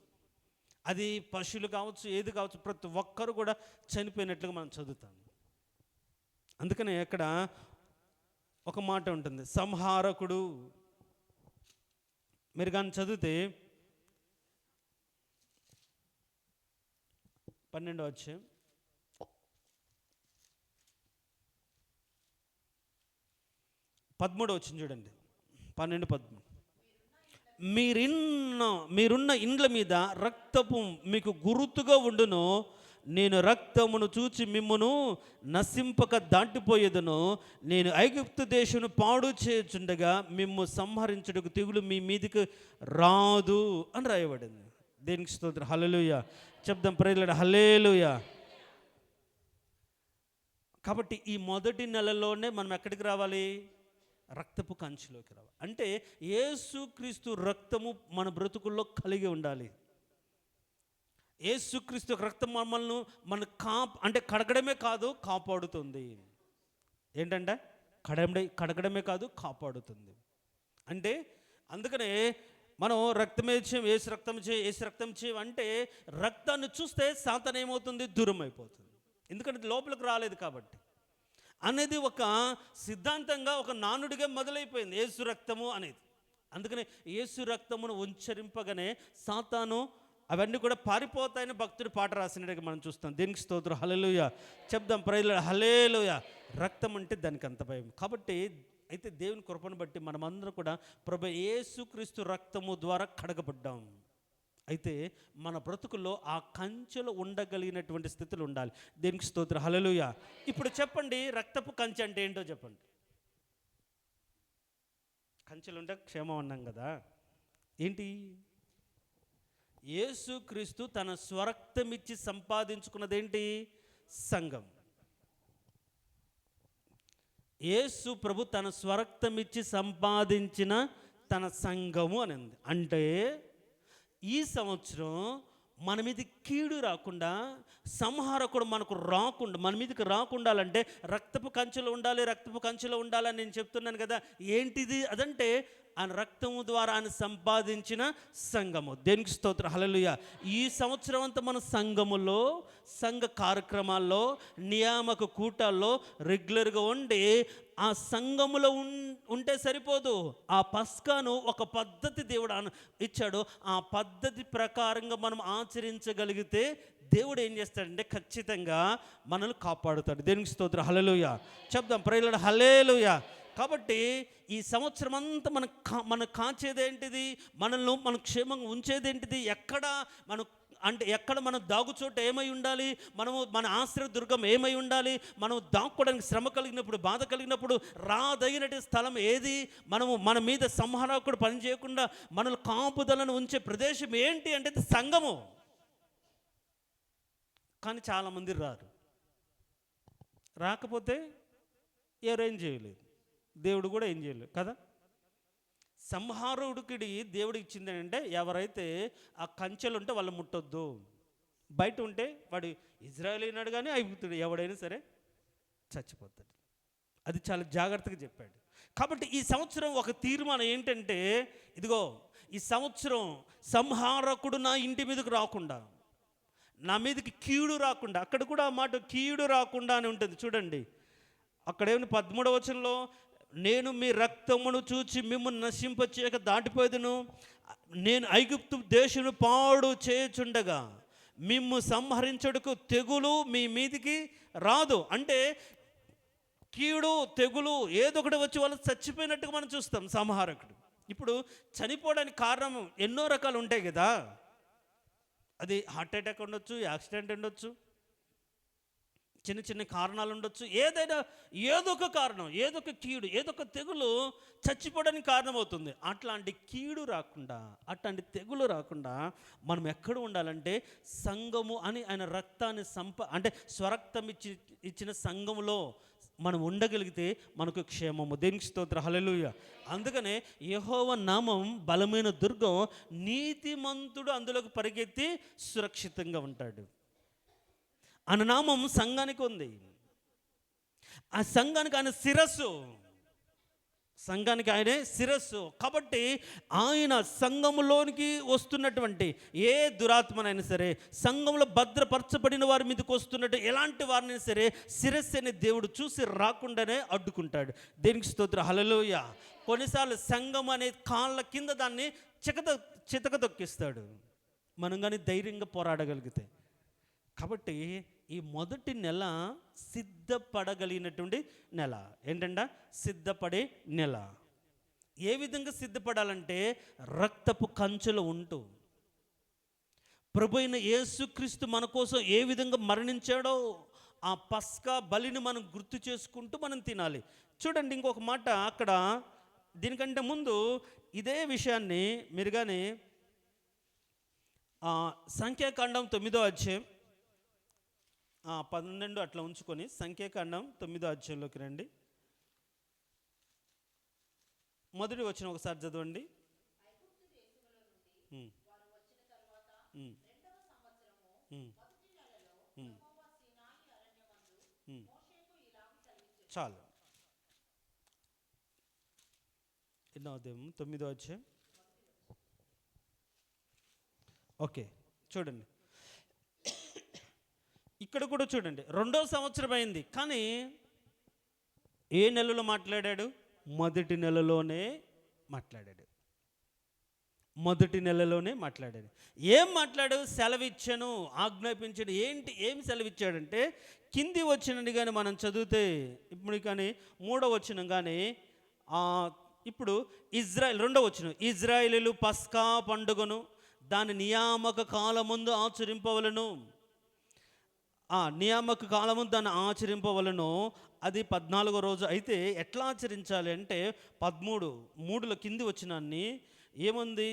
అది పశువులు కావచ్చు ఏది కావచ్చు, ప్రతి ఒక్కరు కూడా చనిపోయినట్లుగా మనం చదువుతాం. అందుకనే ఇక్కడ ఒక మాట ఉంటుంది, సంహారకుడు. మీరు కానీ చదివితే 12వ అధ్యాయం 13వ వచనం చూడండి. 12-13 మీరున్న ఇండ్ల మీద రక్తపు మీకు గుర్తుగా ఉండును. నేను రక్తమును చూచి మిమ్మును నశింపక దాటిపోయేదను. నేను ఐగుప్తు దేశమును పాడు చేయుచుండగా మిమ్ము సంహరించుటకు తెగులు మీ మీదికి రాదు అని రాయబడింది. దేనికి స్తోత్రం. హల్లెలూయా చెప్దాం. Praise lord. హల్లెలూయా. కాబట్టి ఈ మొదటి నెలలోనే మనం ఎక్కడికి రావాలి? రక్తపు కంచెలోకి రావాలి. అంటే యేసుక్రీస్తు రక్తము మన బ్రతుకుల్లో కలిగి ఉండాలి. యేసుక్రీస్తు రక్తం మమ్మల్ని అంటే కడగడమే కాదు కాపాడుతుంది. ఏంటంటే కడగడమే కాదు కాపాడుతుంది. అంటే అందుకనే మనం రక్తమే చేయం, ఏసు రక్తం చేయం అంటే రక్తాన్ని చూస్తే సాతాను ఏమవుతుంది? దూరం అయిపోతుంది. ఎందుకంటే లోపలికి రాలేదు కాబట్టి అనేది ఒక సిద్ధాంతంగా ఒక నానుడిగా మొదలైపోయింది యేసు రక్తము అనేది. అందుకని యేసు రక్తమును ఉచ్చరింపగానే సాతాను అవన్నీ కూడా పారిపోతాయని భక్తుడు పాట రాసినట్టుగా మనం చూస్తాం. దీనికి స్తోత్రం. హల్లెలూయా చెప్దాం. Praise lord. హల్లెలూయా. రక్తం అంటే దానికి అంత భయం. కాబట్టి అయితే దేవుని కృపను బట్టి మనమందరం కూడా ప్రభు యేసుక్రీస్తు రక్తము ద్వారా కడగబడ్డాం. అయితే మన బ్రతుకుల్లో ఆ కంచెలో ఉండగలిగినటువంటి స్థితిలో ఉండాలి. దేనికి స్తోత్రం. హల్లెలూయా. ఇప్పుడు చెప్పండి, రక్తపు కంచె అంటే ఏంటో చెప్పండి. కంచెలుంటే క్షేమం అన్నాం కదా. ఏంటి? యేసుక్రీస్తు తన స్వరక్తమిచ్చి సంపాదించుకున్నదేంటి? సంఘం. యేసు ప్రభు తన స్వరక్తమిచ్చి సంపాదించిన తన సంఘము అని ఉంది. అంటే ఈ సంవత్సరం మన మీద కీడు రాకుండా, సంహారకుడు మన మీదకి రాకుండాలంటే రక్తపు కంచెలో ఉండాలని నేను చెప్తున్నాను కదా. ఏంటిది అదంటే ఆయన రక్తము ద్వారా ఆయన సంపాదించిన సంఘము. దేనికి స్తోత్రం. హల్లెలూయా. ఈ సంవత్సరం అంతా మన సంఘములో, సంఘ కార్యక్రమాల్లో, నియామక కూటాల్లో రెగ్యులర్గా ఉండి ఆ సంఘములో ఉంటే సరిపోదు. ఆ పస్కాను ఒక పద్ధతి దేవుడు ఇచ్చాడు. ఆ పద్ధతి ప్రకారంగా మనం ఆచరించగలిగితే దేవుడు ఏం చేస్తాడంటే ఖచ్చితంగా మనల్ని కాపాడుతాడు. దేవునికి స్తోత్రం. హల్లెలూయా చెప్దాం. ప్రైజ్ హల్లెలూయా. కాబట్టి ఈ సంవత్సరం అంతా మన కాచేదేంటిది, మనల్ని మన క్షేమంగా ఉంచేదేంటిది, ఎక్కడ మనం దాగుచోట ఏమై ఉండాలి, మన ఆశ్రయ దుర్గం ఏమై ఉండాలి, మనం దాక్కోవడానికి శ్రమ కలిగినప్పుడు, బాధ కలిగినప్పుడు రాదగినటి స్థలం ఏది, మన మీద సంహారకుడు పని చేయకుండా మనల్ని కాపుదలను ఉంచే ప్రదేశం ఏంటి అంటే సంఘము. కానీ చాలామంది రాకపోతే ఎవరేం చేయలేదు, దేవుడు కూడా ఏం చేయలేదు కదా. సంహారుడికి దేవుడు ఇచ్చింది ఏంటంటే ఎవరైతే ఆ కంచెలు ఉంటే వాళ్ళు ముట్టొద్దు, బయట ఉంటే వాడు ఇజ్రాయేల్ అయినాడు కానీ అయిపోతాడు, ఎవడైనా సరే చచ్చిపోతాడు. అది చాలా జాగ్రత్తగా చెప్పాడు. కాబట్టి ఈ సంవత్సరం ఒక తీర్మానం ఏంటంటే, ఇదిగో ఈ సంవత్సరం సంహారకుడు నా ఇంటి మీదకి రాకుండా, నా మీదకి కీడు రాకుండా, అక్కడ కూడా ఆ మాట కీడు రాకుండా అని ఉంటుంది చూడండి. అక్కడేమి 13వ వచనంలో, నేను మీ రక్తమును చూచి మిమ్మల్ని నశింపచేయక దాటిపోయేదును, నేను ఐగుప్తు దేశమును పాడు చేయుచుండగా మిమ్ము సంహరించుటకు తెగులు మీ మీదికి రాదు. అంటే కీడు తెగులు ఏదో ఒకటి వచ్చి వాళ్ళు చచ్చిపోయినట్టుగా మనం చూస్తాం సంహారకుడు. ఇప్పుడు చనిపోవడానికి కారణం ఎన్నో రకాలు ఉంటాయి కదా. అది హార్ట్ అటాక్ ఉండొచ్చు, యాక్సిడెంట్ ఉండొచ్చు, చిన్న చిన్న కారణాలు ఉండొచ్చు. ఏదైనా ఏదో ఒక కారణం, ఏదో ఒక కీడు, ఏదో ఒక తెగులు చచ్చిపోవడానికి కారణమవుతుంది. అట్లాంటి కీడు రాకుండా, అట్లాంటి తెగులు రాకుండా మనం ఎక్కడ ఉండాలంటే సంఘము అని ఆయన రక్తాన్ని అంటే స్వరక్తం ఇచ్చిన సంఘములో మనం ఉండగలిగితే మనకు క్షేమము. దేవునికి స్తోత్రం. హల్లెలూయా. అందుకనే యెహోవా నామం బలమైన దుర్గం, నీతిమంతుడు అందులోకి పరిగెత్తి సురక్షితంగా ఉంటాడు. ఆయన నామం సంఘానికి ఉంది. ఆ సంఘానికి ఆయన శిరస్సు, సంఘానికి ఆయనే శిరస్సు. కాబట్టి ఆయన సంఘములోనికి వస్తున్నటువంటి ఏ దురాత్మనైనా సరే, సంఘంలో భద్రపరచబడిన వారి మీదకి వస్తున్నట్టు ఎలాంటి వారినైనా సరే శిరస్సు అనే దేవుడు చూసి రాకుండానే అడ్డుకుంటాడు. దేనికి స్తోత్రం. హల్లెలూయా. కొన్నిసార్లు సంఘం అనే కాళ్ళ కింద దాన్ని చితక తొక్కిస్తాడు, మనం కానీ ధైర్యంగా పోరాడగలిగితే. కాబట్టి ఈ మొదటి నెల సిద్ధపడగలిగినటువంటి నెల. ఏంటంటే సిద్ధపడే నెల. ఏ విధంగా సిద్ధపడాలంటే రక్తపు కంచెలు ఉంటూ, ప్రభు అయిన యేసుక్రీస్తు మన కోసం ఏ విధంగా మరణించాడో ఆ పస్కా బలిని మనం గుర్తు చేసుకుంటూ మనం తినాలి. చూడండి ఇంకొక మాట అక్కడ, దీనికంటే ముందు ఇదే విషయాన్ని మీరు కానీ సంఖ్యాకాండం 9వ అధ్యాయం 12 అట్లా ఉంచుకొని సంఖ్యాకాండం 9వ అధ్యాయంలోకి రండి. మొదటి వచనం ఒకసారి చదవండి. చాలు. ఎన్నో అధ్యాయం? 9వ అధ్యాయం. ఓకే, చూడండి ఇక్కడ కూడా చూడండి. 2వ సంవత్సరం అయింది, కానీ ఏ నెలలో మాట్లాడాడు? మొదటి నెలలోనే మాట్లాడాడు. మొదటి నెలలోనే మాట్లాడాడు. ఏం మాట్లాడు? సెలవిచ్చాను, ఆజ్ఞాపించాడు. ఏం సెలవిచ్చాడంటే, కింది వచ్చినని కానీ మనం చదివితే ఇప్పుడు కానీ 3వ వచనం కానీ ఇప్పుడు ఇజ్రాయెల్ 2వ వచనం, ఇజ్రాయేలీలు పస్కా పండుగను దాని నియామక కాలముందు ఆచరింపవలను. నియామక కాలము దాన్ని ఆచరింపవలను. అది 14వ రోజు. అయితే ఎట్లా ఆచరించాలి అంటే 13:3 కింది వచ్చినాన్ని ఏముంది?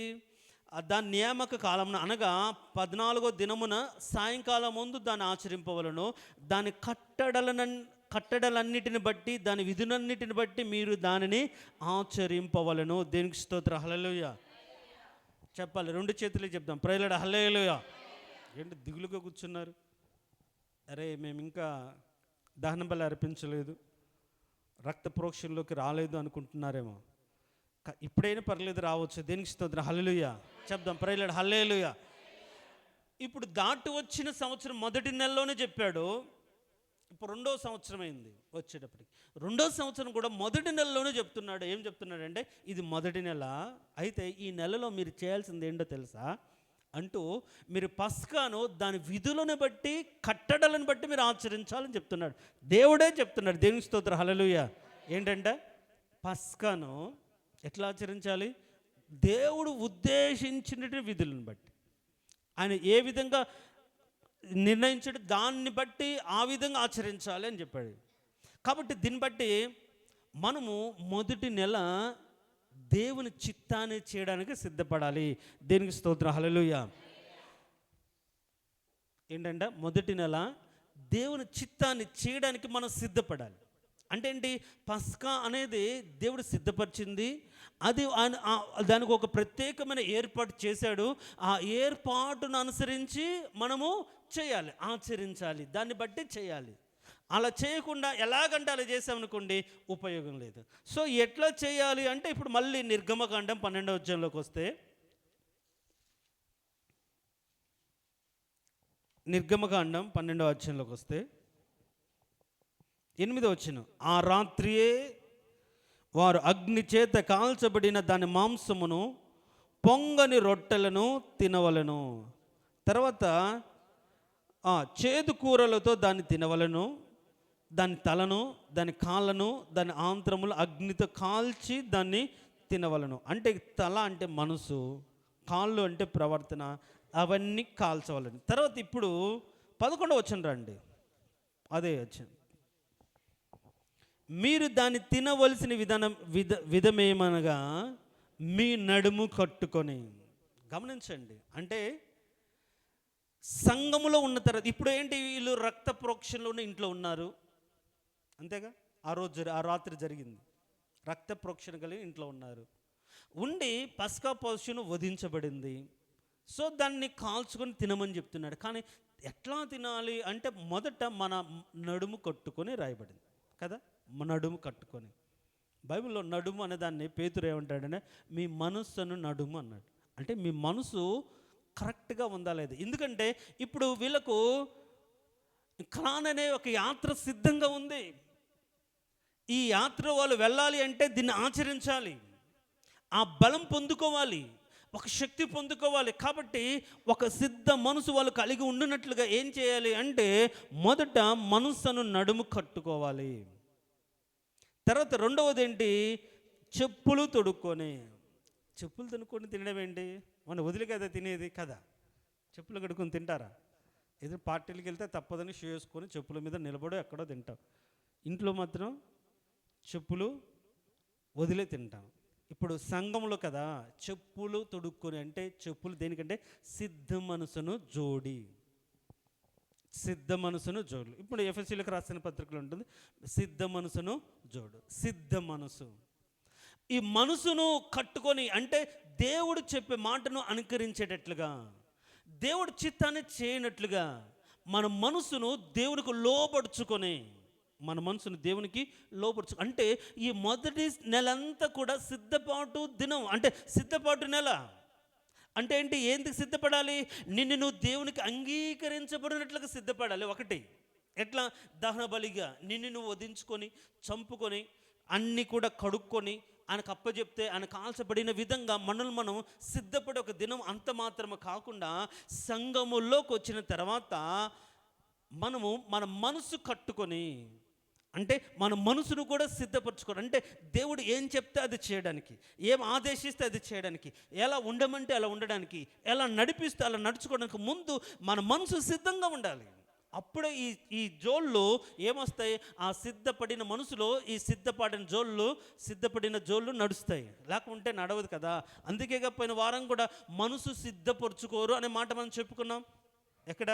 దాని నియామక కాలమున అనగా 14వ దినమున సాయంకాలం ముందు దాన్ని ఆచరింపవలను. దాని కట్టడలన్నిటిని బట్టి, దాని విధులన్నిటిని బట్టి మీరు దానిని ఆచరింపవలను. దేనికి స్తోత్రం. హల్లెలూయా చెప్పాలి. 2 చేతులే చెప్దాం. ప్రైజ్ హల్లెలూయా. ఏంటి దిగులుగా కూర్చున్నారు? అరే మేము ఇంకా దహన బలి అర్పించలేదు, రక్త ప్రోక్షణలోకి రాలేదు అనుకుంటున్నారేమో. ఇప్పుడైనా పర్లేదు, రావచ్చు. దేనికి స్తోత్రం. హల్లెలూయా చెప్దాం. ప్రైజ్ హల్లెలూయా. ఇప్పుడు దాటి వచ్చిన సంవత్సరం మొదటి నెలలోనే చెప్పాడు, ఇప్పుడు రెండో సంవత్సరం అయింది వచ్చేటప్పటికి. రెండో సంవత్సరం కూడా మొదటి నెలలోనే చెప్తున్నాడు. ఏం చెప్తున్నాడంటే, ఇది మొదటి నెల, అయితే ఈ నెలలో మీరు చేయాల్సింది ఏంటో తెలుసా అంటూ, మీరు పస్కాను దాని విధులను బట్టి, కట్టడలను బట్టి మీరు ఆచరించాలని చెప్తున్నాడు. దేవుడే చెప్తున్నాడు. దేవుని స్తోత్రం, హల్లెలూయా. ఏంటంటే పస్కాను ఎట్లా ఆచరించాలి? దేవుడు ఉద్దేశించిన విధులను బట్టి, ఆయన ఏ విధంగా నిర్ణయించాడు దాన్ని బట్టి ఆ విధంగా ఆచరించాలి అని చెప్పాడు. కాబట్టి దీన్ని బట్టి మనము మొదటి నెల దేవుని చిత్తాన్ని చేయడానికి సిద్ధపడాలి. దేనికి స్తోత్రం, హల్లెలూయా. ఏంటంటే మొదటి నెల దేవుని చిత్తాన్ని చేయడానికి మనం సిద్ధపడాలి. అంటే ఏంటి? పస్కా అనేది దేవుడు సిద్ధపరిచింది. అది దానికి ఒక ప్రత్యేకమైన ఏర్పాటు చేశాడు. ఆ ఏర్పాటును అనుసరించి మనము చేయాలి, ఆచరించాలి, దాన్ని బట్టి చేయాలి. అలా చేయకుండా ఎలాగంటే అలా చేసామనుకోండి ఉపయోగం లేదు. సో ఎట్లా చేయాలి అంటే, ఇప్పుడు మళ్ళీ నిర్గమకాండం 12వ అధ్యాయంలోకి వస్తే, నిర్గమకాండం 12వ అధ్యాయంలోకి వస్తే 8వ వచనం, ఆ రాత్రియే వారు అగ్ని చేత కాల్చబడిన దాని మాంసమును, పొంగని రొట్టెలను తినవలను. తర్వాత చేదు కూరలతో దాన్ని తినవలను. దాని తలను, దాని కాళ్ళను, దాని ఆంత్రములు అగ్నితో కాల్చి దాన్ని తినవలను. అంటే తల అంటే మనసు, కాళ్ళు అంటే ప్రవర్తన, అవన్నీ కాల్చవలని. తర్వాత ఇప్పుడు 11వ వచనం రండి. అదే వచ్చింది, మీరు దాన్ని తినవలసిన విధమేమనగా మీ నడుము కట్టుకొని. గమనించండి, అంటే సంఘములో ఉన్న తర్వాత, ఇప్పుడు ఏంటి, వీళ్ళు రక్త ప్రోక్షణలోనే ఇంట్లో ఉన్నారు, అంతేగా. ఆ రాత్రి జరిగింది, రక్త ప్రోక్షణ కలిగి ఇంట్లో ఉన్నారు. ఉండి పస్కా పశువును వధించబడింది. సో దాన్ని కాల్చుకొని తినమని చెప్తున్నాడు. కానీ ఎట్లా తినాలి అంటే, మొదట మన నడుము కట్టుకొని రాయబడింది కదా. నడుము కట్టుకొని, బైబిల్లో నడుము అనే దాన్ని పేతురు ఏమంటాడంటే, మీ మనస్సును నడుము అన్నాడు. అంటే మీ మనసు కరెక్ట్గా ఉందా లేదు. ఎందుకంటే ఇప్పుడు వీళ్ళకు కనాన్ అనే ఒక యాత్ర సిద్ధంగా ఉంది. ఈ యాత్ర వాళ్ళు వెళ్ళాలి అంటే దీన్ని ఆచరించాలి, ఆ బలం పొందుకోవాలి, ఒక శక్తి పొందుకోవాలి. కాబట్టి ఒక సిద్ధ మనసు వాళ్ళు కలిగి ఉండినట్లుగా ఏం చేయాలి అంటే, మొదట మనసును నడుము కట్టుకోవాలి. తర్వాత రెండవది ఏంటి, చెప్పులు తొడుక్కొని. చెప్పులు తొడుక్కొని తినడం ఏంటి? మన వదిలి కదా తినేది కదా. చెప్పులు కడుక్కొని తింటారా? ఏదో పార్టీలకు వెళ్తే తప్పదని షూ వేసుకొని చెప్పుల మీద నిలబడో ఎక్కడో తింటాం. ఇంట్లో మాత్రం చెప్పులు వదిలే తింటాం. ఇప్పుడు సంఘంలో కదా చెప్పులు తొడుక్కొని, అంటే చెప్పులు దేనికంటే సిద్ధ మనసును జోడి, సిద్ధ మనసును జోడు. ఇప్పుడు ఎఫెసీయులకు రాసిన పత్రికలు ఉంటుంది, సిద్ధ మనసును జోడు, సిద్ధ మనసు. ఈ మనసును కట్టుకొని అంటే దేవుడు చెప్పే మాటను అనుకరించేటట్లుగా, దేవుడి చిత్తాన్ని చేయనట్లుగా మన మనసును దేవునికి లోపరుచుకొని, మన మనసును దేవునికి లోపరుచు. అంటే ఈ మొదటి నెలంతా కూడా సిద్ధపాటు దినం, అంటే సిద్ధపాటు నెల. అంటే ఏంటి? ఎందుకు సిద్ధపడాలి? నిన్ను నువ్వు దేవునికి అంగీకరించబడినట్లుగా సిద్ధపడాలి. ఒకటి, ఎట్లా? దహన బలిగా నిన్ను నువ్వు వధించుకొని, చంపుకొని, అన్నీ కూడా కడుక్కొని, ఆయనకు అప్పచెప్తే ఆయన కాల్చబడిన విధంగా మనల్ని మనం సిద్ధపడే ఒక దినం. అంత మాత్రమే కాకుండా సంఘములోకి వచ్చిన తర్వాత మనము మన మనసు కట్టుకొని, అంటే మన మనసును కూడా సిద్ధపరచుకోవడం. అంటే దేవుడు ఏం చెప్తే అది చేయడానికి, ఏం ఆదేశిస్తే అది చేయడానికి, ఎలా ఉండమంటే అలా ఉండడానికి, ఎలా నడిపిస్తే అలా నడుచుకోవడానికి ముందు మన మనసు సిద్ధంగా ఉండాలి. అప్పుడే ఈ జోళ్ళు ఏమొస్తాయి? ఆ సిద్ధపడిన మనసులో ఈ సిద్ధపడిన జోళ్ళు నడుస్తాయి, లేకుంటే నడవదు కదా. అందుకే పోయిన వారం కూడా మనసు సిద్ధపరచుకోరు అనే మాట మనం చెప్పుకున్నాం. ఎక్కడ?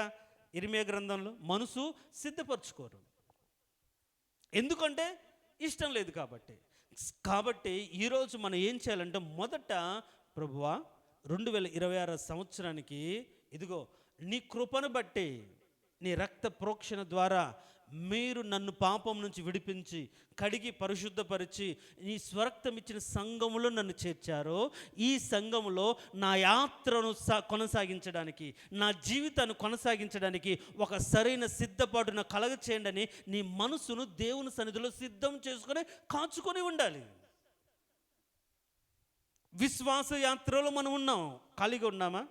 ఇర్మియా గ్రంథంలో. మనసు సిద్ధపరచుకోరు, ఎందుకంటే ఇష్టం లేదు కాబట్టి ఈరోజు మనం ఏం చేయాలంటే, మొదట ప్రభువా 2026 సంవత్సరానికి ఇదిగో నీ కృపను బట్టి, నీ రక్త ప్రోక్షణ ద్వారా మీరు నన్ను పాపం నుంచి విడిపించి కడిగి పరిశుద్ధపరిచి ఈ స్వరక్తం ఇచ్చిన సంఘములో నన్ను చేర్చారో, ఈ సంఘములో నా యాత్రను కొనసాగించడానికి, నా జీవితాన్ని కొనసాగించడానికి ఒక సరైన సిద్ధపాటు నాకు కలగ చేయండి అని నీ మనసును దేవుని సన్నిధిలో సిద్ధం చేసుకొని కాచుకొని ఉండాలి. విశ్వాస యాత్రలో మనం ఉన్నాం, కలిగి ఉన్నామా?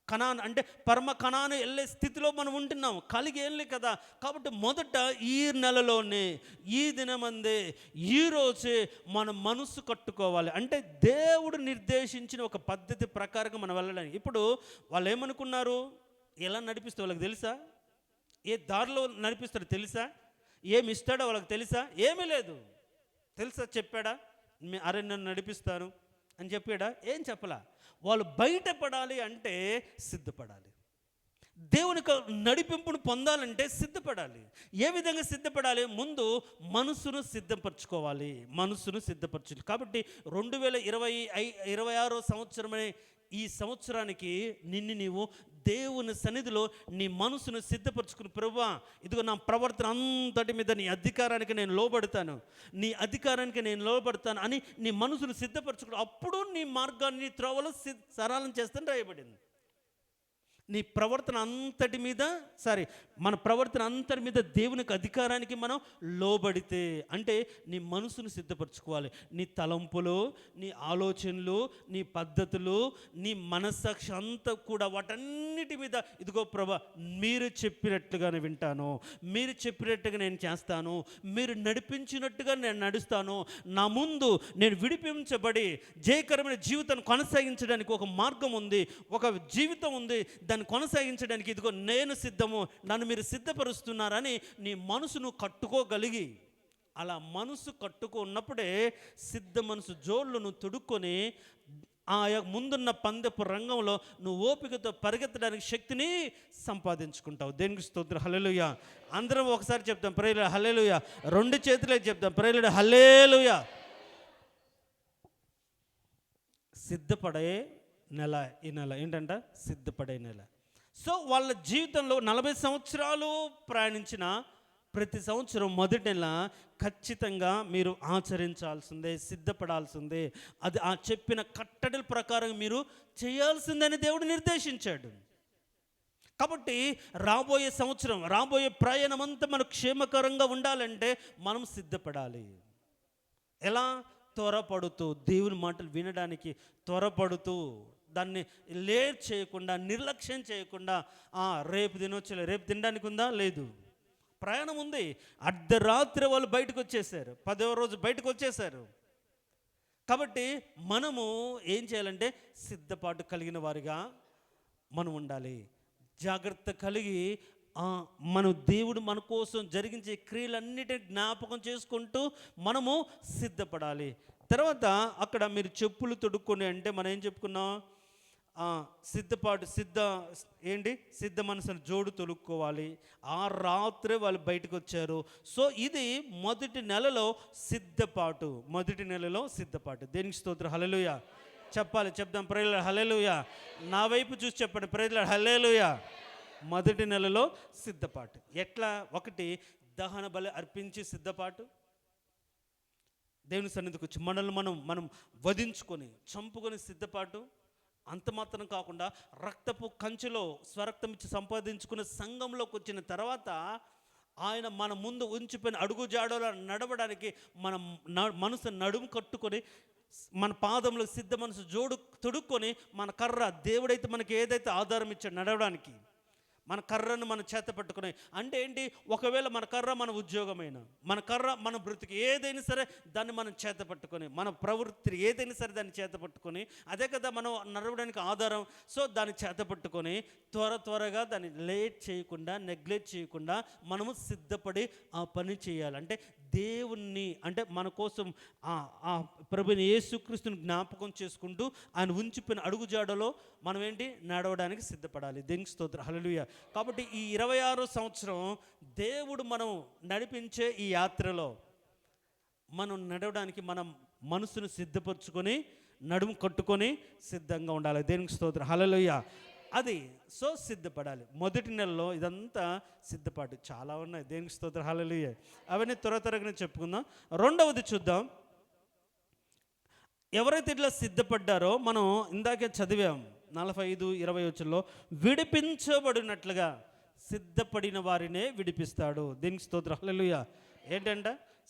కనాన్ అంటే పరమ కనాను వెళ్ళే స్థితిలో మనం ఉంటున్నాం, కలిగి ఏం లేదు కదా. కాబట్టి మొదట ఈ నెలలోనే, ఈ దినమందే, ఈరోజే మన మనసు కట్టుకోవాలి. అంటే దేవుడు నిర్దేశించిన ఒక పద్ధతి ప్రకారంగా మనం వెళ్ళడానికి. ఇప్పుడు వాళ్ళు ఏమనుకున్నారు, ఎలా నడిపిస్తే వాళ్ళకి తెలుసా? ఏ దారిలో నడిపిస్తాడో తెలుసా? ఏమి ఇస్తాడో వాళ్ళకి తెలుసా? ఏమీ లేదు. తెలుసా? చెప్పాడా అరే నన్ను నడిపిస్తాను అని చెప్పాడా? ఏం చెప్పలా. వాళ్ళు బయటపడాలి అంటే సిద్ధపడాలి. దేవునికి నడిపింపును పొందాలంటే సిద్ధపడాలి. ఏ విధంగా సిద్ధపడాలి? ముందు మనసును సిద్ధపరచుకోవాలి, మనసును సిద్ధపరచాలి. కాబట్టి 2026 సంవత్సరమనే ఈ సంవత్సరానికి నిన్ను నీవు దేవుని సన్నిధిలో నీ మనసును సిద్ధపరచుకుని, ప్రభువా ఇదిగో నా ప్రవర్తన అంతటి మీద నీ అధికారానికి నేను లోబడతాను, నీ అధికారానికి నేను లోబడతాను అని నీ మనసును సిద్ధపరచుకుని, అప్పుడు నీ మార్గాన్ని త్రోవలో సరళం చేస్తాను రాయబడింది. నీ ప్రవర్తన అంతటి మీద మన ప్రవర్తన అంతటి మీద దేవునికి అధికారానికి మనం లోబడితే, అంటే నీ మనసును సిద్ధపరచుకోవాలి. నీ తలంపులు, నీ ఆలోచనలు, నీ పద్ధతులు, నీ మనస్సాక్షి అంతా కూడా వాటన్నిటి మీద ఇదిగో ప్రభా మీరు చెప్పినట్టుగానే వింటాను, మీరు చెప్పినట్టుగా నేను చేస్తాను, మీరు నడిపించినట్టుగా నేను నడుస్తాను, నా ముందు నేను విడిపించబడి జయకరమైన జీవితాన్ని కొనసాగించడానికి ఒక మార్గం ఉంది, ఒక జీవితం ఉంది, దాన్ని కొనసాగించడానికి ఇదిగో నేను సిద్ధము, నన్ను మీరు సిద్ధపరుస్తున్నారని నీ మనసును కట్టుకోగలిగి, అలా మనసు కట్టుకున్నప్పుడే సిద్ధ మనసు జోళ్ళు నువ్వు తుడుక్కొని ఆ ముందున్న పందెపు రంగంలో నువ్వు ఓపికతో పరిగెత్తడానికి శక్తిని సంపాదించుకుంటావు. దేనికి స్తోత్రం, హల్లెలూయా. అందరం ఒకసారి చెప్తాం ప్రేయర్ హల్లెలూయా, రెండు చేతులే చెప్తాం ప్రేయర్ హల్లెలూయా. సిద్ధపడే నెల ఈ నెల ఏంటంట? సిద్ధపడే నెల. సో వాళ్ళ జీవితంలో 40 సంవత్సరాలు ప్రయాణించిన ప్రతి సంవత్సరం మొదటి నెల ఖచ్చితంగా మీరు ఆచరించాల్సిందే, సిద్ధపడాల్సిందే. అది ఆ చెప్పిన కట్టడల ప్రకారం మీరు చేయాల్సిందని దేవుడు నిర్దేశించాడు. కాబట్టి రాబోయే సంవత్సరం, రాబోయే ప్రయాణం అంతా మనకు క్షేమకరంగా ఉండాలంటే మనం సిద్ధపడాలి. ఎలా? త్వరపడుతూ, దేవుని మాటలు వినడానికి త్వరపడుతూ, దాన్ని లేట్ చేయకుండా, నిర్లక్ష్యం చేయకుండా, రేపు తినొచ్చులే, రేపు తినడానికి ఉందా? లేదు, ప్రయాణం ఉంది. అర్ధరాత్రి వాళ్ళు బయటకు వచ్చేసారు, 10వ రోజు బయటకు వచ్చేసారు. కాబట్టి మనము ఏం చేయాలంటే సిద్ధపాటు కలిగిన వారిగా మనం ఉండాలి. జాగ్రత్త కలిగి మనం దేవుడు మన కోసం జరిగించే క్రియలన్నిటిని జ్ఞాపకం చేసుకుంటూ మనము సిద్ధపడాలి. తర్వాత అక్కడ మీరు చెప్పులు తొడుక్కొని అంటే మనం ఏం చెప్పుకున్నాం? సిద్ధ మనసును జోడు తొడుక్కోవాలి. ఆ రాత్రే వాళ్ళు బయటకు వచ్చారు. సో ఇది మొదటి నెలలో సిద్ధపాటు, దేనికి స్తోత్రం, హల్లెలూయా. చెప్పాలి, చెప్దాం ప్రేయర్ హల్లెలూయా. నా వైపు చూసి చెప్పండి ప్రేయర్ హల్లెలూయా. మొదటి నెలలో సిద్ధపాటు ఎట్లా? ఒకటి, దహన బలి అర్పించి సిద్ధపాటు, దేవుని సన్నిధికి వచ్చి మనల్ని మనం వధించుకొని చంపుకొని సిద్ధపాటు. అంత మాత్రం కాకుండా రక్తపు కంచెలో స్వరక్తం ఇచ్చి సంపాదించుకున్న సంఘంలోకి వచ్చిన తర్వాత ఆయన మన ముందు ఉంచిపోయిన అడుగు జాడలో నడవడానికి మన మనసు నడుము కట్టుకొని, మన పాదంలో సిద్ధ మనసు జోడు తొడుక్కొని, మన కర్ర దేవుడైతే మనకి ఏదైతే ఆధారం ఇచ్చాడు నడవడానికి, మన కర్రను మన చేత పట్టుకుని. అంటే ఏంటి? ఒకవేళ మన కర్ర మన ఉద్యోగమైన, మన కర్ర మన బ్రతికి ఏదైనా సరే దాన్ని మనం చేత పట్టుకొని, మన ప్రవృత్తి ఏదైనా సరే దాన్ని చేత పట్టుకొని, అదే కదా మనం నడవడానికి ఆధారం. సో దాన్ని చేత పట్టుకొని త్వరగా దాన్ని లేట్ చేయకుండా, నెగ్లెక్ట్ చేయకుండా మనము సిద్ధపడి ఆ పని చేయాలి. అంటే దేవుణ్ణి, అంటే మన కోసం ఆ ప్రభుని యేసుక్రీస్తుని జ్ఞాపకం చేసుకుంటూ ఆయన ఉంచిపోయిన అడుగుజాడలో మనం నడవడానికి సిద్ధపడాలి. దేనికి స్తోత్రం, హల్లెలూయా. కాబట్టి ఈ 26వ సంవత్సరం దేవుడు మనం నడిపించే ఈ యాత్రలో మనం నడవడానికి మనం మనసును సిద్ధపరచుకొని, నడుము కట్టుకొని సిద్ధంగా ఉండాలి. దేనికి స్తోత్రం, హల్లెలూయా. అది సో సిద్ధపడాలి. మొదటి నెలలో ఇదంతా సిద్ధపాటు చాలా ఉన్నాయి. దేనికి స్తోత్రం, హల్లెలూయా. అవన్నీ త్వరగా చెప్పుకుందాం. రెండవది చూద్దాం. ఎవరైతే ఇట్లా సిద్ధపడ్డారో మనం ఇందాకే చదివాం 45-20 వచ్చంలో, విడిపించబడినట్లుగా సిద్ధపడిన వారినే విడిపిస్తాడు. దీనికి స్తోత్రం, హల్లెలూయా. ఏంటంట?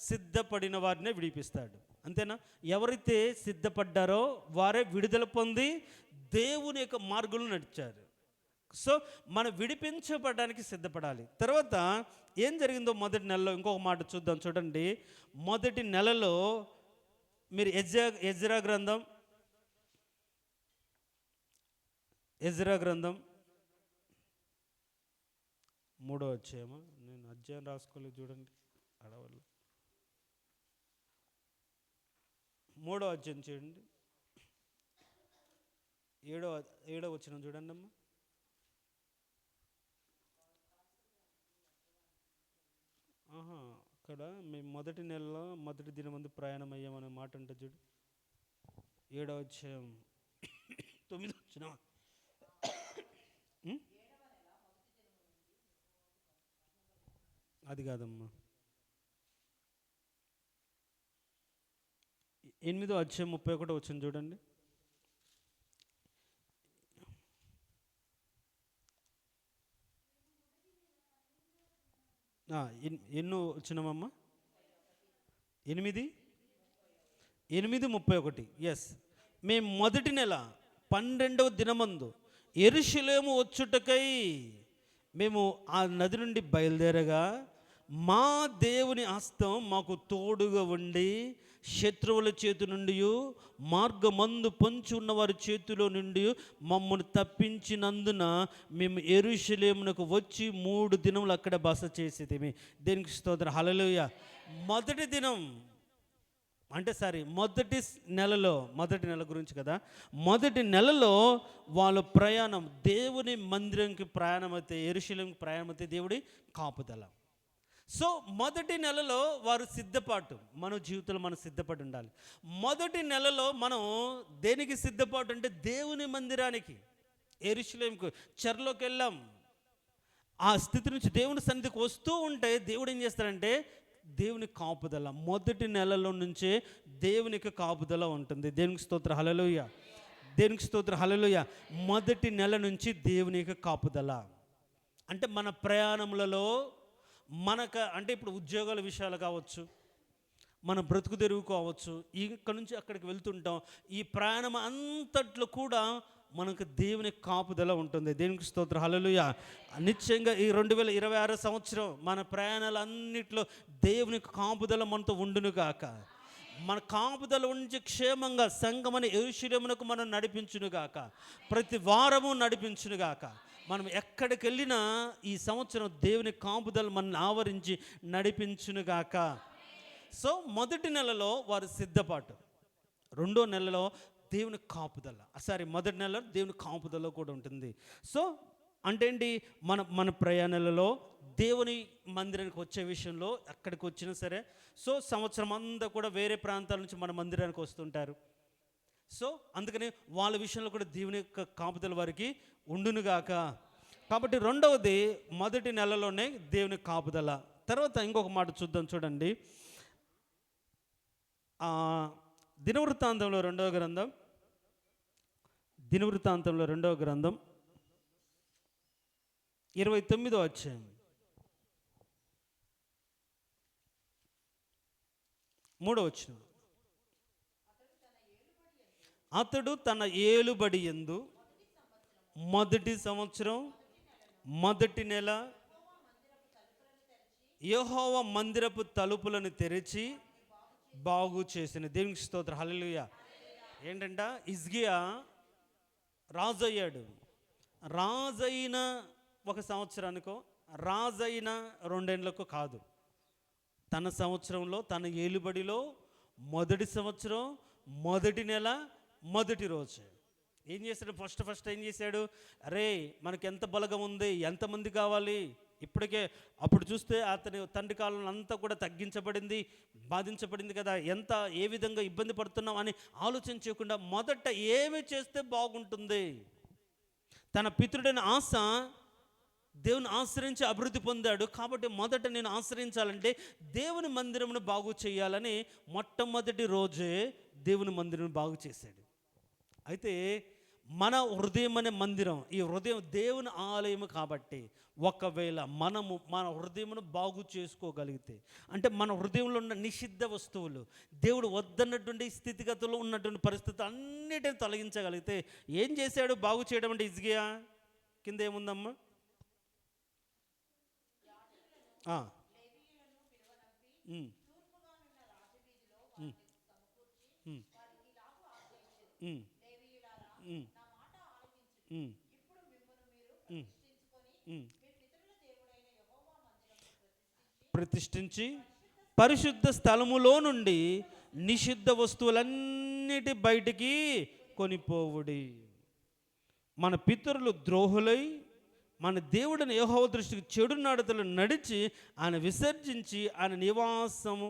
సిద్ధపడిన వారినే విడిపిస్తాడు. అంతేనా? ఎవరైతే సిద్ధపడ్డారో వారే విడుదల పొంది దేవుని యొక్క మార్గంలో నడిచారు. సో మనం విడిపించబడడానికి సిద్ధపడాలి. తర్వాత ఏం జరిగిందో మొదటి నెలలో ఇంకొక మాట చూద్దాం. చూడండి, మొదటి నెలలో మీరు ఎజ్రా గ్రంథం 3వ అధ్యాయమా, నేను అధ్యాయం రాసుకోలేదు చూడండి, అడవల్లో 3వ అధ్యాయం చూడండి, 7వ వచనం చూడండి అమ్మా. అక్కడ మేము మొదటి నెలలో మొదటి దినం ముందు ప్రయాణం అయ్యామనే మాట అంటే చూడు, 7వ అధ్యాయం 9వ వచనం. అది కాదమ్మా, 8వ అధ్యాయం 31వ వచనం చూడండి. ఎన్నో వచ్చినామమ్మా? 8:31. ఎస్, మేము మొదటి నెల 12వ దినమందు యెరూషలేము వచ్చుటకై మేము ఆ నది నుండి బయలుదేరగా మా దేవుని హస్తం మాకు తోడుగా ఉండి శత్రువుల చేతి నుండి మార్గమందు పొంచి ఉన్న వారి చేతిలో నుండి మమ్మల్ని తప్పించినందున మేము యెరూషలేమునకు వచ్చి 3 దినములు అక్కడ బస చేసేది. దేనికి స్తోత్రం, హల్లెలూయా. మొదటి దినం అంటే మొదటి నెల గురించి కదా. మొదటి నెలలో వాళ్ళ ప్రయాణం దేవుని మందిరంకి ప్రయాణం అయితే, యెరూషలేముకి ప్రయాణం అయితే దేవుడి కాపుదల. సో మొదటి నెలలో వారు సిద్ధపాటు, మన జీవితంలో మనం సిద్ధపడి ఉండాలి. మొదటి నెలలో మనం దేనికి సిద్ధపాటు అంటే దేవుని మందిరానికి, యెరూషలేముకు చెరలోకి వెళ్ళాం. ఆ స్థితి నుంచి దేవుని సన్నిధికి వస్తూ ఉంటే దేవుడు ఏం చేస్తాడంటే దేవుని కాపుదల మొదటి నెలలో నుంచే దేవునికి కాపుదల ఉంటుంది. దేవునికి స్తోత్రం, హల్లెలూయా. దేవునికి స్తోత్రం, హల్లెలూయా. మొదటి నెల నుంచి దేవునికి కాపుదల అంటే మన ప్రయాణములలో అంటే ఇప్పుడు ఉద్యోగాల విషయాలు కావచ్చు, మన బ్రతుకు తెరువు కావచ్చు, ఇక్కడ నుంచి అక్కడికి వెళ్తుంటాం. ఈ ప్రయాణం అంతట్లో కూడా మనకు దేవుని కాపుదల ఉంటుంది. దేవునికి స్తోత్రం, హల్లెలూయా. నిశ్చయంగా ఈ 2026 సంవత్సరం మన ప్రయాణాలన్నింటిలో దేవుని కాపుదల మనతో ఉండును గాక. మన కాపుదల ఉంచి క్షేమంగా సంఘమని యెరూషలేమునకు మనం నడిపించును గాక. ప్రతి వారము నడిపించును గాక. మనం ఎక్కడికి వెళ్ళినా ఈ సంవత్సరం దేవుని కాపుదల మనల్ని ఆవరించి నడిపించునుగాక. సో మొదటి నెలలో వారు సిద్ధపాటు, రెండో నెలలో దేవుని కాపుదల. మొదటి నెలలో దేవుని కాపుదల కూడా ఉంటుంది. సో అంటే ఏంటి, మన ప్రయాణాలలో దేవుని మందిరానికి వచ్చే విషయంలో ఎక్కడికి వచ్చినా సరే, సో సంవత్సరం అంతా కూడా వేరే ప్రాంతాల నుంచి మన మందిరానికి వస్తుంటారు. సో అందుకని వాళ్ళ విషయంలో కూడా దేవుని యొక్క కాపుదల వారికి ఉండునుగాక. కాబట్టి రెండవది మొదటి నెలలోనే దేవుని కాపుదల. తర్వాత ఇంకొక మాట చూద్దాం. చూడండి, దినవృత్తాంతంలో 2వ గ్రంథం 29వ అధ్యాయం 3వ వచనం. అతడు తన ఏలుబడి యందు మొదటి సంవత్సరం మొదటి నెల యెహోవా మందిరపు తలుపులను తెరిచి బాగు చేసిన. దేవునికి స్తోత్రం, హల్లెలూయా. ఏంటంట, హిజ్కియా రాజు అయ్యాడు. రాజైన 1 సంవత్సరానికో రాజైన 2 ఏళ్ళకో కాదు, తన సంవత్సరంలో తన ఏలుబడిలో మొదటి సంవత్సరం మొదటి నెల మొదటి రోజు ఏం చేశాడు? ఫస్ట్ ఏం చేశాడు? అరే మనకి ఎంత బలగం ఉంది, ఎంతమంది కావాలి, ఇప్పటికే అప్పుడు చూస్తే అతని తండ్రి కాలంలో అంతా కూడా తగ్గించబడింది, బాధించబడింది కదా, ఏ విధంగా ఇబ్బంది పడుతున్నాం అని ఆలోచన చేయకుండా మొదట ఏమి చేస్తే బాగుంటుంది, తన పితృడైన ఆశ దేవుని ఆశ్రయించి అభివృద్ధి పొందాడు. కాబట్టి మొదట నేను ఆశ్రయించాలంటే దేవుని మందిరమును బాగు చేయాలని మొట్టమొదటి రోజే దేవుని మందిరం బాగు చేశాడు. అయితే మన హృదయం అనే మందిరం, ఈ హృదయం దేవుని ఆలయం కాబట్టి ఒకవేళ మనము మన హృదయమును బాగు చేసుకోగలిగితే, అంటే మన హృదయంలో ఉన్న నిషిద్ధ వస్తువులు, దేవుడు వద్దన్నటువంటి స్థితిగతుల్లో ఉన్నటువంటి పరిస్థితులు అన్నిటిని తొలగించగలిగితే, ఏం చేశాడు బాగు చేయడం అంటే? హిజ్కియా కింద ఏముందమ్మా? ప్రతిష్ఠించి పరిశుద్ధ స్థలములో నుండి నిషిద్ధ వస్తువులన్నిటి బయటికి కొనిపోవుడి. మన పితరులు ద్రోహులై మన దేవుడిని యెహోవా దృష్టికి చెడు నడతలు నడిచి ఆయన విసర్జించి ఆయన నివాసము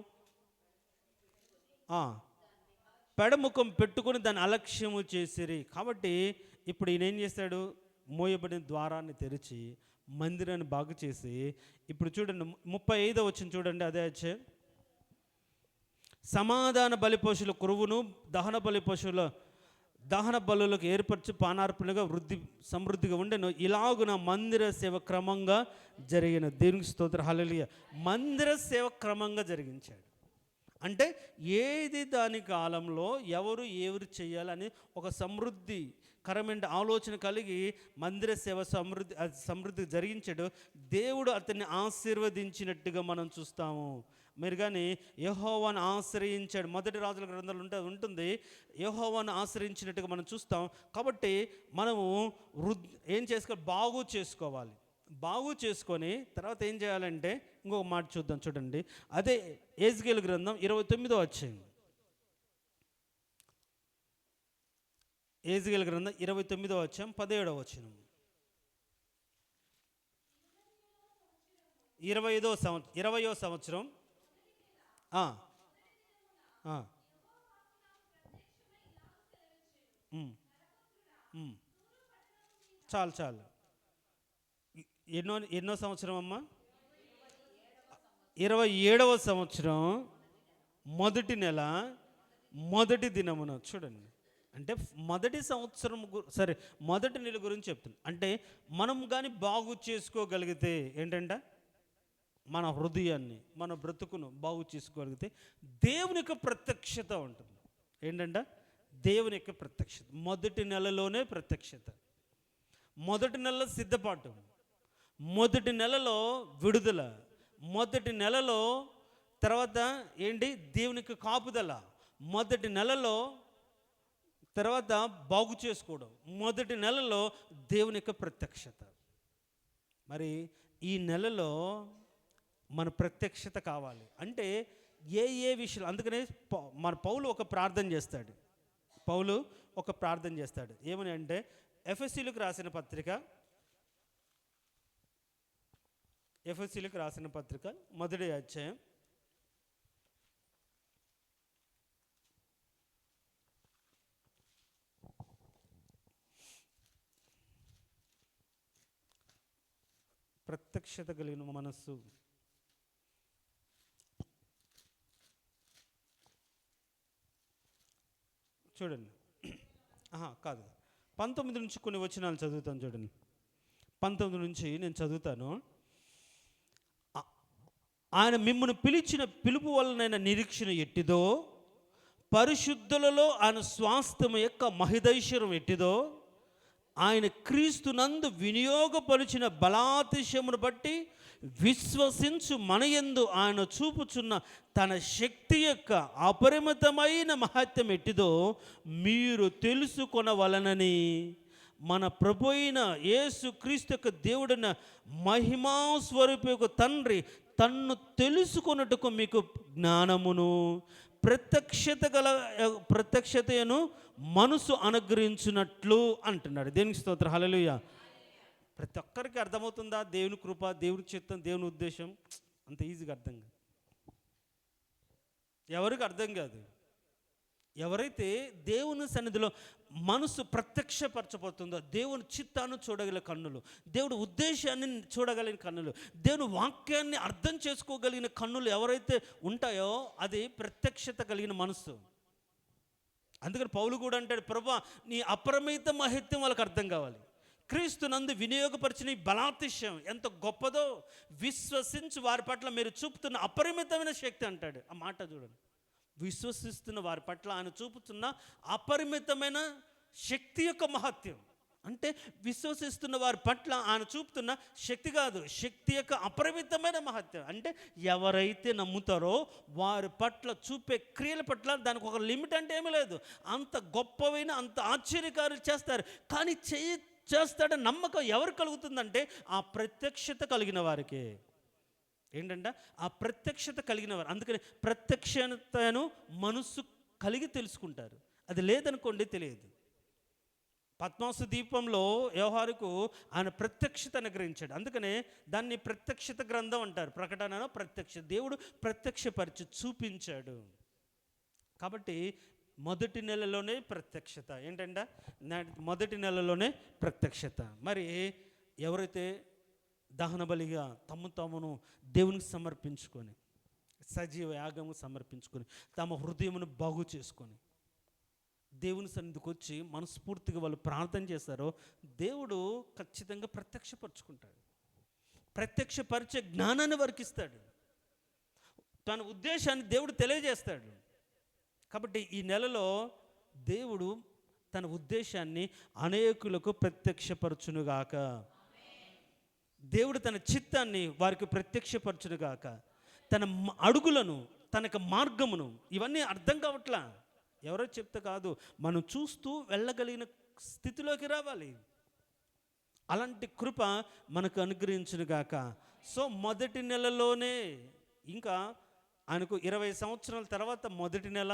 పెడముఖం పెట్టుకొని దాన్ని అలక్ష్యము చేసిరి. కాబట్టి ఇప్పుడు ఈయన ఏం చేశాడు? మోయబడిన ద్వారాన్ని తెరిచి మందిరాన్ని బాగు చేసి, ఇప్పుడు చూడండి 35వ వచనం చూడండి. అదే వచ్చే సమాధాన బలిపశుల కురువును దహన బలులకు ఏర్పరచి పానార్పణగా సమృద్ధిగా ఉండెను. ఇలాగున మందిర సేవ క్రమంగా జరిగిన. దేవునికి స్తోత్రం, హల్లెలూయా. మందిర సేవ క్రమంగా జరిగించాడు. అంటే ఏది దాని కాలంలో ఎవరు చేయాలని ఒక సమృద్ధికరమైన ఆలోచన కలిగి మందిర సేవ సమృద్ధి జరిగించాడు. దేవుడు అతన్ని ఆశీర్వదించినట్టుగా మనం చూస్తాము. మీరు కానీ యెహోవాను ఆశ్రయించాడు. మొదటి రాజుల గ్రంథాలు ఉంటుంది, యెహోవాను ఆశ్రయించినట్టుగా మనం చూస్తాం. కాబట్టి మనము ఏం చేసుకోవాలి? బాగు చేసుకొని తర్వాత ఏం చేయాలంటే ఇంకొక మాట చూద్దాం. చూడండి, అదే యెహెజ్కేలు గ్రంథం 29వ అధ్యాయం. యెహెజ్కేలు గ్రంథం 29వ అధ్యాయం 17వ వచనం. 20వ సంవత్సరం చాలు ఎన్నో సంవత్సరం అమ్మా? 27వ సంవత్సరం మొదటి నెల మొదటి దినమున. చూడండి, అంటే మొదటి సంవత్సరం మొదటి నెల గురించి చెప్తుంది. అంటే మనం కానీ బాగు చేసుకోగలిగితే ఏంటంటే మన హృదయాన్ని, మన బ్రతుకును బాగు చేసుకోగలిగితే దేవుని యొక్క ప్రత్యక్షత ఉంటుంది. ఏంటంటే దేవుని యొక్క ప్రత్యక్షత మొదటి నెలలోనే ప్రత్యక్షత. మొదటి నెలలో సిద్ధపాటు, మొదటి నెలలో విడుదల, మొదటి నెలలో తర్వాత ఏంటి? దేవునికి కాపుదల, మొదటి నెలలో తర్వాత బాగు చేసుకోవడం, మొదటి నెలలో దేవుని యొక్క ప్రత్యక్షత. మరి ఈ నెలలో మన ప్రత్యక్షత కావాలి అంటే ఏ విషయాలు? అందుకనే మన పౌలు ఒక ప్రార్థన చేస్తాడు. ఏమని అంటే ఎఫెసీయులకు రాసిన పత్రిక మొదటి అధ్యాయం 1 ప్రత్యక్షత కలిగిన మనస్సు. చూడండి, కాదు 19 నుంచి కొన్ని వచనాలు చదువుతాను. చూడండి, 19 నుంచి నేను చదువుతాను. ఆయన మిమ్మల్ని పిలిచిన పిలుపు వలనైన నిరీక్షణ ఎట్టిదో, పరిశుద్ధులలో ఆయన స్వాస్థ్యం యొక్క మహిదైశ్వర్యం ఎట్టిదో, ఆయన క్రీస్తునందు వినియోగపరిచిన బలాతిశయమును బట్టి విశ్వసించు మనయందు ఆయన చూపుచున్న తన శక్తి యొక్క అపరిమితమైన మహత్యం ఎట్టిదో మీరు తెలుసుకొనవలనని మన ప్రభు అయిన యేసు క్రీస్తు యొక్క దేవుడైన మహిమాస్వరూపి యొక్క తండ్రి తన్ను తెలుసుకొనుటకు మీకు జ్ఞానమును ప్రత్యక్షతను మనసు అనుగ్రహించినట్లు అంటున్నాడు. దేవునికి స్తోత్రం, హల్లెలూయా. ప్రతి ఒక్కరికి అర్థమవుతుందా దేవుని కృప, దేవుని చిత్తం, దేవుని ఉద్దేశం? అంత ఈజీగా అర్థం కాదు, ఎవరికి అర్థం కాదు. ఎవరైతే దేవుని సన్నిధిలో మనసు ప్రత్యక్షపరచబోతుందో, దేవుని చిత్తాన్ని చూడగల కన్నులు, దేవుడి ఉద్దేశాన్ని చూడగలిగిన కన్నులు, దేవుని వాక్యాన్ని అర్థం చేసుకోగలిగిన కన్నులు ఎవరైతే ఉంటాయో అది ప్రత్యక్షత కలిగిన మనసు. అందుకని పౌలు కూడా అంటాడు, ప్రభువా నీ అపరిమిత మహత్యం వాళ్ళకి అర్థం కావాలి. క్రీస్తు నందు వినియోగపరిచిన ఈ బలాతిశయం ఎంత గొప్పదో విశ్వసించి వారి పట్ల మీరు చూపుతున్న అపరిమితమైన శక్తి అంటాడు. ఆ మాట చూడండి, విశ్వసిస్తున్న వారి పట్ల ఆయన చూపుతున్న అపరిమితమైన శక్తి యొక్క మహత్యం. అంటే విశ్వసిస్తున్న వారి పట్ల ఆయన చూపుతున్న శక్తి కాదు, శక్తి యొక్క అపరిమితమైన మహత్యం. అంటే ఎవరైతే నమ్ముతారో వారి పట్ల చూపే క్రియల పట్ల దానికి ఒక లిమిట్ అంటే ఏమీ లేదు. అంత గొప్పవైన అంత ఆశ్చర్యకార్యాలు చేస్తారు. కానీ చేస్తాడని నమ్మకం ఎవరు కలుగుతుందంటే ఆ ప్రత్యక్షత కలిగిన వారికి. ఏంటంటే ఆ ప్రత్యక్షత కలిగిన వారు. అందుకని ప్రత్యక్షతను మనస్సు కలిగి తెలుసుకుంటారు. అది లేదనుకోండి తెలియదు. పద్మాసు దీపంలో యోహానుకు ఆయన ప్రత్యక్షత అనుగ్రహించాడు. అందుకనే దాన్ని ప్రత్యక్షత గ్రంథం అంటారు. ప్రకటనలో ప్రత్యక్ష, దేవుడు ప్రత్యక్షపరిచి చూపించాడు. కాబట్టి మొదటి నెలలోనే ప్రత్యక్షత. ఏంటంటే మొదటి నెలలోనే ప్రత్యక్షత. మరి ఎవరైతే దహన బలిగా తమను దేవునికి సమర్పించుకొని, సజీవ యాగము సమర్పించుకొని, తమ హృదయమును బాగు చేసుకొని దేవుని సన్నిధికి వచ్చి మనస్ఫూర్తిగా వాళ్ళు ప్రార్థన చేస్తారో దేవుడు ఖచ్చితంగా ప్రత్యక్షపరుచుకుంటాడు. ప్రత్యక్షపరిచే జ్ఞానాన్ని వారికి ఇస్తాడు. తన ఉద్దేశాన్ని దేవుడు తెలియజేస్తాడు. కాబట్టి ఈ నెలలో దేవుడు తన ఉద్దేశాన్ని అనేకులకు ప్రత్యక్షపరచునుగాక. దేవుడు తన చిత్తాన్ని వారికి ప్రత్యక్షపరచునుగాక. తన అడుగులను, తనకు మార్గమును, ఇవన్నీ అర్థం కావట్లా. ఎవరో చెప్తే కాదు, మనం చూస్తూ వెళ్ళగలిగిన స్థితిలోకి రావాలి. అలాంటి కృప మనకు అనుగ్రహించునుగాక. సో మొదటి నెలలోనే, ఇంకా ఆయనకు 20 సంవత్సరాల తర్వాత మొదటి నెల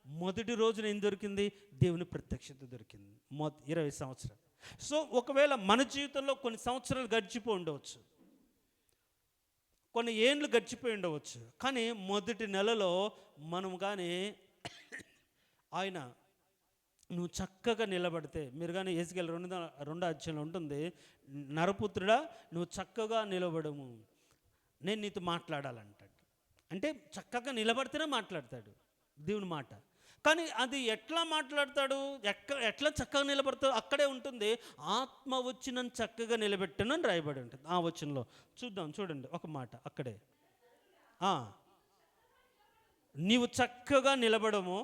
మొదటి రోజున ఏం దొరికింది? దేవుని ప్రత్యక్షత దొరికింది. 20 సంవత్సరాలు. సో ఒకవేళ మన జీవితంలో కొన్ని సంవత్సరాలు గడిచిపోయి ఉండవచ్చు, కొన్ని ఏండ్లు గడిచిపోయి ఉండవచ్చు. కానీ మొదటి నెలలో మనం కానీ ఆయన నువ్వు చక్కగా నిలబడితే, మీరు కానీ ఎజికేల్ 2వ అధ్యాయంలో ఉంటుంది, నరపుత్రుడా నువ్వు చక్కగా నిలబడము, నేను నీతో మాట్లాడాలంటాడు. అంటే చక్కగా నిలబడితేనే మాట్లాడతాడు దేవుని మాట. కానీ అది ఎట్లా మాట్లాడతాడు, ఎట్లా చక్కగా నిలబడతాడు అక్కడే ఉంటుంది. ఆత్మ వచ్చి నన్ను చక్కగా నిలబెట్టను అని రాయబడి ఉంటుంది ఆ వచనంలో. చూడండి ఒక మాట అక్కడే, నీవు చక్కగా నిలబడము,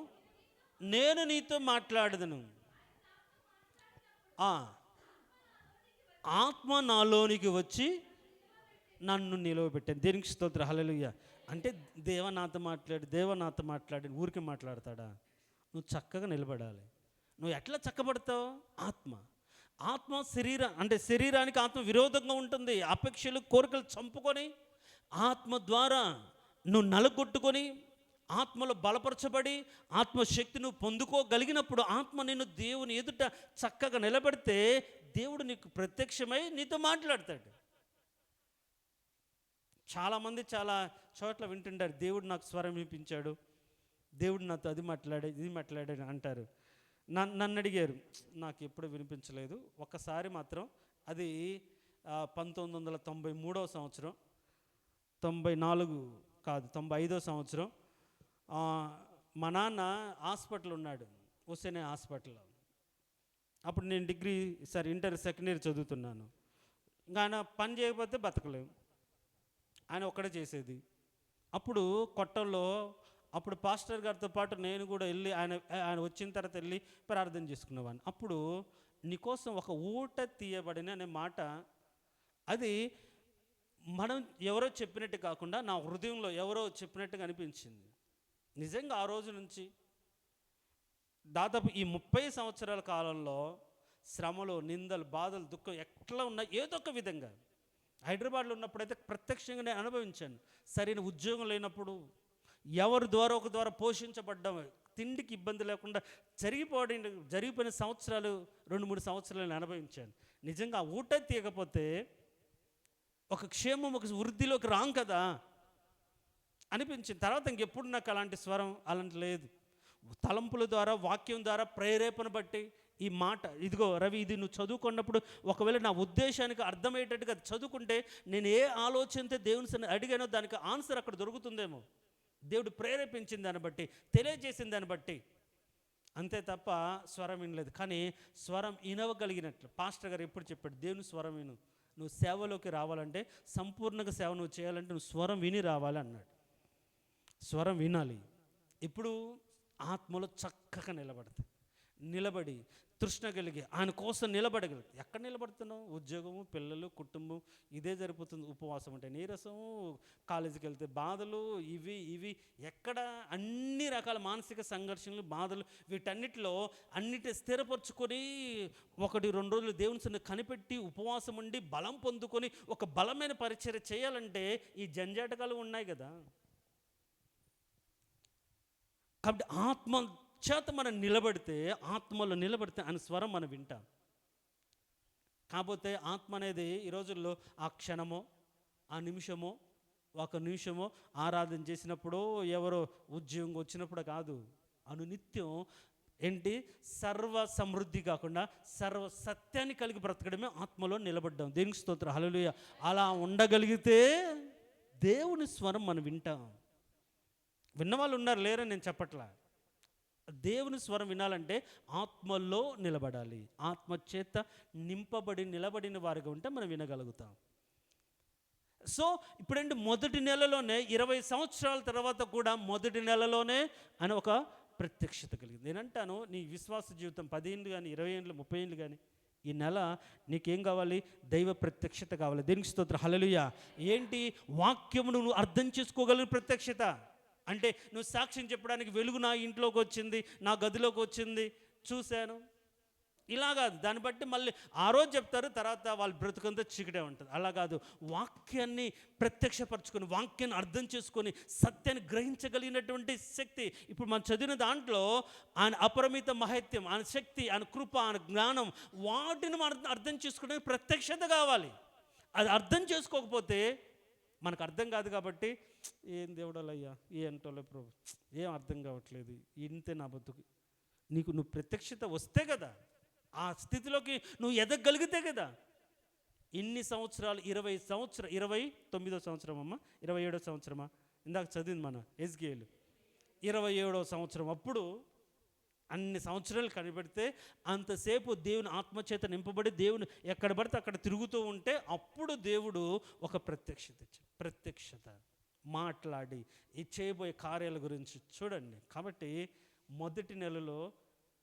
నేను నీతో మాట్లాడదను, ఆత్మ నాలోనికి వచ్చి నన్ను నిలవబెట్టాను. దేనికి స్తోత్రం, హల్లెలూయా. అంటే దేవ నాతో మాట్లాడి ఊరికి మాట్లాడతాడా? నువ్వు చక్కగా నిలబడాలి. నువ్వు ఎట్లా చక్కబడతావు? ఆత్మ శరీరానికి ఆత్మ విరోధంగా ఉంటుంది. అపేక్షలు, కోరికలు చంపుకొని ఆత్మ ద్వారా నువ్వు నలగొట్టుకొని ఆత్మలో బలపరచబడి ఆత్మశక్తి నువ్వు పొందుకోగలిగినప్పుడు ఆత్మ నిన్ను దేవుని ఎదుట చక్కగా నిలబడితే దేవుడు నీకు ప్రత్యక్షమై నీతో మాట్లాడతాడు. చాలామంది చాలా చోట్ల వింటుంటారు, దేవుడు నాకు స్వరం వినిపించాడు, దేవుడు నాతో అది మాట్లాడాడు అంటారు. నన్ను అడిగారు, నాకు ఎప్పుడు వినిపించలేదు. ఒక్కసారి మాత్రం, అది 1993వ సంవత్సరం, 94 కాదు 95వ సంవత్సరం. మా నాన్న హాస్పిటల్ ఉన్నాడు, హుసేనే హాస్పిటల్లో. అప్పుడు నేను ఇంటర్ సెకండ్ ఇయర్ చదువుతున్నాను. ఇంకా ఆయన పని చేయకపోతే బతకలేము, ఆయన ఒక్కడే చేసేది. అప్పుడు కొట్టంలో అప్పుడు పాస్టర్ గారితో పాటు నేను కూడా వెళ్ళి ఆయన వచ్చిన తర్వాత వెళ్ళి ప్రార్థన చేసుకునేవాడిని. అప్పుడు నీకోసం ఒక ఊట తీయబడిన అనే మాట, అది మనం ఎవరో చెప్పినట్టు కాకుండా నా హృదయంలో ఎవరో చెప్పినట్టుగా అనిపించింది. నిజంగా ఆ రోజు నుంచి దాదాపు ఈ 30 సంవత్సరాల కాలంలో శ్రమలు, నిందలు, బాధలు, దుఃఖం ఎట్లా ఉన్నా ఏదో ఒక విధంగా, హైదరాబాద్లో ఉన్నప్పుడైతే ప్రత్యక్షంగా నేను అనుభవించాను. సరైన ఉద్యోగం లేనప్పుడు ఎవరి ద్వారా ఒక ద్వారా పోషించబడ్డాము, తిండికి ఇబ్బంది లేకుండా జరిగిపోయిన సంవత్సరాలు 2-3 సంవత్సరాలు నేను అనుభవించాను. నిజంగా ఆ ఊట తీయకపోతే ఒక క్షేమం, ఒక వృద్ధిలోకి రాం కదా అనిపించింది. తర్వాత ఇంకెప్పుడు నాకు అలాంటి స్వరం అలాంటి లేదు. తలంపుల ద్వారా, వాక్యం ద్వారా ప్రేరేపణ బట్టి ఈ మాట, ఇదిగో రవి, ఇది నువ్వు చదువుకున్నప్పుడు ఒకవేళ నా ఉద్దేశానికి అర్థమయ్యేటట్టుగా చదువుకుంటే నేను ఏ ఆలోచనతో దేవుని అడిగానో దానికి ఆన్సర్ అక్కడ దొరుకుతుందేమో. దేవుడు ప్రేరేపించిన దాన్ని బట్టి, తెలియజేసిన దాన్ని బట్టి, అంతే తప్ప స్వరం వినలేదు. కానీ స్వరం వినవగలిగినట్లు పాస్టర్ గారు ఎప్పుడు చెప్పాడు, దేవుని స్వరం విను. నువ్వు సేవలోకి రావాలంటే, సంపూర్ణంగా సేవ నువ్వు చేయాలంటే నువ్వు స్వరం విని రావాలి అన్నాడు. స్వరం వినాలి. ఇప్పుడు ఆత్మలో చక్కగా నిలబడి తృష్ణ కలిగి ఆయన కోసం నిలబడగలదు. ఎక్కడ నిలబడుతున్నావు? ఉద్యోగము, పిల్లలు, కుటుంబం, ఇదే సరిపోతుంది. ఉపవాసం అంటే నీరసము, కాలేజీకి వెళ్తే బాధలు, ఇవి ఎక్కడ అన్ని రకాల మానసిక సంఘర్షణలు, బాధలు, వీటన్నిటిలో అన్నిటి స్థిరపరచుకొని 1-2 రోజులు దేవుని సన్నిధిని కనిపెట్టి ఉపవాసం ఉండి బలం పొందుకొని ఒక బలమైన పరిచర్య చేయాలంటే ఈ జంజాటకాలు ఉన్నాయి కదా. కాబట్టి ఆత్మ చేత మనం ఆత్మలో నిలబడితే ఆయన స్వరం మనం వింటాం. కాకపోతే ఆత్మ అనేది ఈ రోజుల్లో ఆ క్షణమో, ఆ నిమిషమో, 1 నిమిషమో ఆరాధన చేసినప్పుడు, ఎవరో ఉద్యోగం వచ్చినప్పుడు కాదు. అనునిత్యం ఏంటి, సర్వ సమృద్ధి కాకుండా సర్వ సత్యాన్ని కలిగి బ్రతకడమే ఆత్మలో నిలబడ్డాం. దేవునికి స్తోత్రం, హల్లెలూయా. అలా ఉండగలిగితే దేవుని స్వరం మనం వింటాం. విన్నవాళ్ళు ఉన్నారు, లేరని నేను చెప్పట్లా. దేవుని స్వరం వినాలంటే ఆత్మలో నిలబడాలి. ఆత్మ చేత నింపబడి నిలబడిన వారిగా ఉంటే మనం వినగలుగుతాం. సో ఇప్పుడంటే మొదటి నెలలోనే 20 సంవత్సరాల తర్వాత కూడా మొదటి నెలలోనే అని ఒక ప్రత్యక్షత కలిగింది. నేనంటాను, నీ విశ్వాస జీవితం 10 ఏళ్ళు కానీ, 20 ఏళ్ళు, 30 ఏళ్ళు కానీ, ఈ నెల నీకేం కావాలి? దైవ ప్రత్యక్షత కావాలి. దేనికి స్తోత్రం, హల్లెలూయా. ఏంటి? వాక్యమును నువ్వు అర్థం చేసుకోగలిగిన ప్రత్యక్షత. అంటే నువ్వు సాక్ష్యం చెప్పడానికి వెలుగు నా ఇంట్లోకి వచ్చింది, నా గదిలోకి వచ్చింది, చూశాను, ఇలా కాదు. దాన్ని బట్టి మళ్ళీ ఆ రోజు చెప్తారు, తర్వాత వాళ్ళ బ్రతుకంతా చీకటే ఉంటుంది. అలా కాదు. వాక్యాన్ని ప్రత్యక్షపరచుకొని, వాక్యాన్ని అర్థం చేసుకొని, సత్యాన్ని గ్రహించగలిగినటువంటి శక్తి. ఇప్పుడు మనం చదివిన దాంట్లో ఆయన అపరిమిత మహత్యం, ఆయన శక్తి, ఆయన కృప, ఆయన జ్ఞానం, వాటిని మనం అర్థం చేసుకోవడానికి ప్రత్యక్షత కావాలి. అది అర్థం చేసుకోకపోతే మనకు అర్థం కాదు. కాబట్టి ఏం దేవుడాలయ్యా, ఏంటోలే ప్రభు, ఏం అర్థం కావట్లేదు, ఇంతే నా బతుకు. నువ్వు ప్రత్యక్షత వస్తే కదా, ఆ స్థితిలోకి నువ్వు ఎదగలిగితే కదా. ఇన్ని సంవత్సరాలు, 29వ సంవత్సరం అమ్మ, 27వ సంవత్సరమా, ఇందాక చదివింది మన ఎజ్కేలు, 27వ సంవత్సరం. అప్పుడు అన్ని సంవత్సరాలు కనిపెడితే అంతసేపు దేవుని ఆత్మచేత నింపబడి దేవుని ఎక్కడ పడితే అక్కడ తిరుగుతూ ఉంటే అప్పుడు దేవుడు ఒక ప్రత్యక్షత మాట్లాడి ఈ చేయబోయే కార్యాల గురించి చూడండి. కాబట్టి మొదటి నెలలో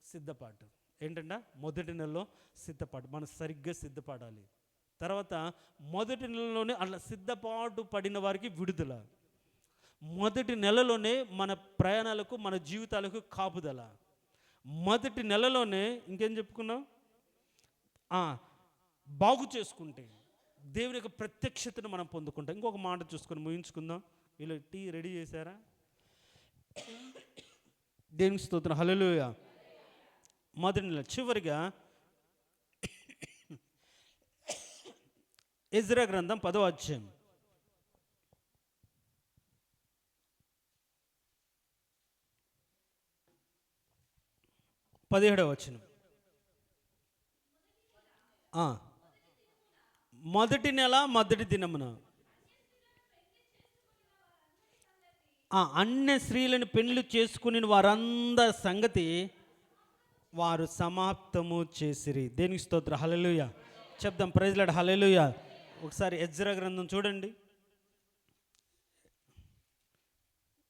సిద్ధపాటు ఏంటంటే, మొదటి నెలలో సిద్ధపాటు, మనం సరిగ్గా సిద్ధపడాలి. తర్వాత మొదటి నెలలోనే అలా సిద్ధపాటు పడిన వారికి విడుదల. మొదటి నెలలోనే మన ప్రయాణాలకు, మన జీవితాలకు కాపుదల. మొదటి నెలలోనే ఇంకేం చెప్పుకున్నాం, బాగు చేసుకుంటే దేవుని యొక్క ప్రత్యక్షతను మనం పొందుకుంటాం. ఇంకొక మాట చూసుకొని ముగించుకుందాం. వీళ్ళు టీ రెడీ చేశారా? దేవునికి స్తోత్రం, హల్లెలూయా. మొదటి నెల చివరిగా ఎజ్రా గ్రంథం 10వ అధ్యాయం 17వ వచనం. మొదటి నెల మొదటి దినమున అన్య స్త్రీలను పెళ్లి చేసుకుని వారందరి సంగతి వారు సమాప్తము చేసిరి. దేనికి స్తోత్రం, హల్లెలూయా. చెప్దాం, ప్రైజ్ లార్డ్, హల్లెలూయా. ఒకసారి ఎజ్రా గ్రంథం చూడండి.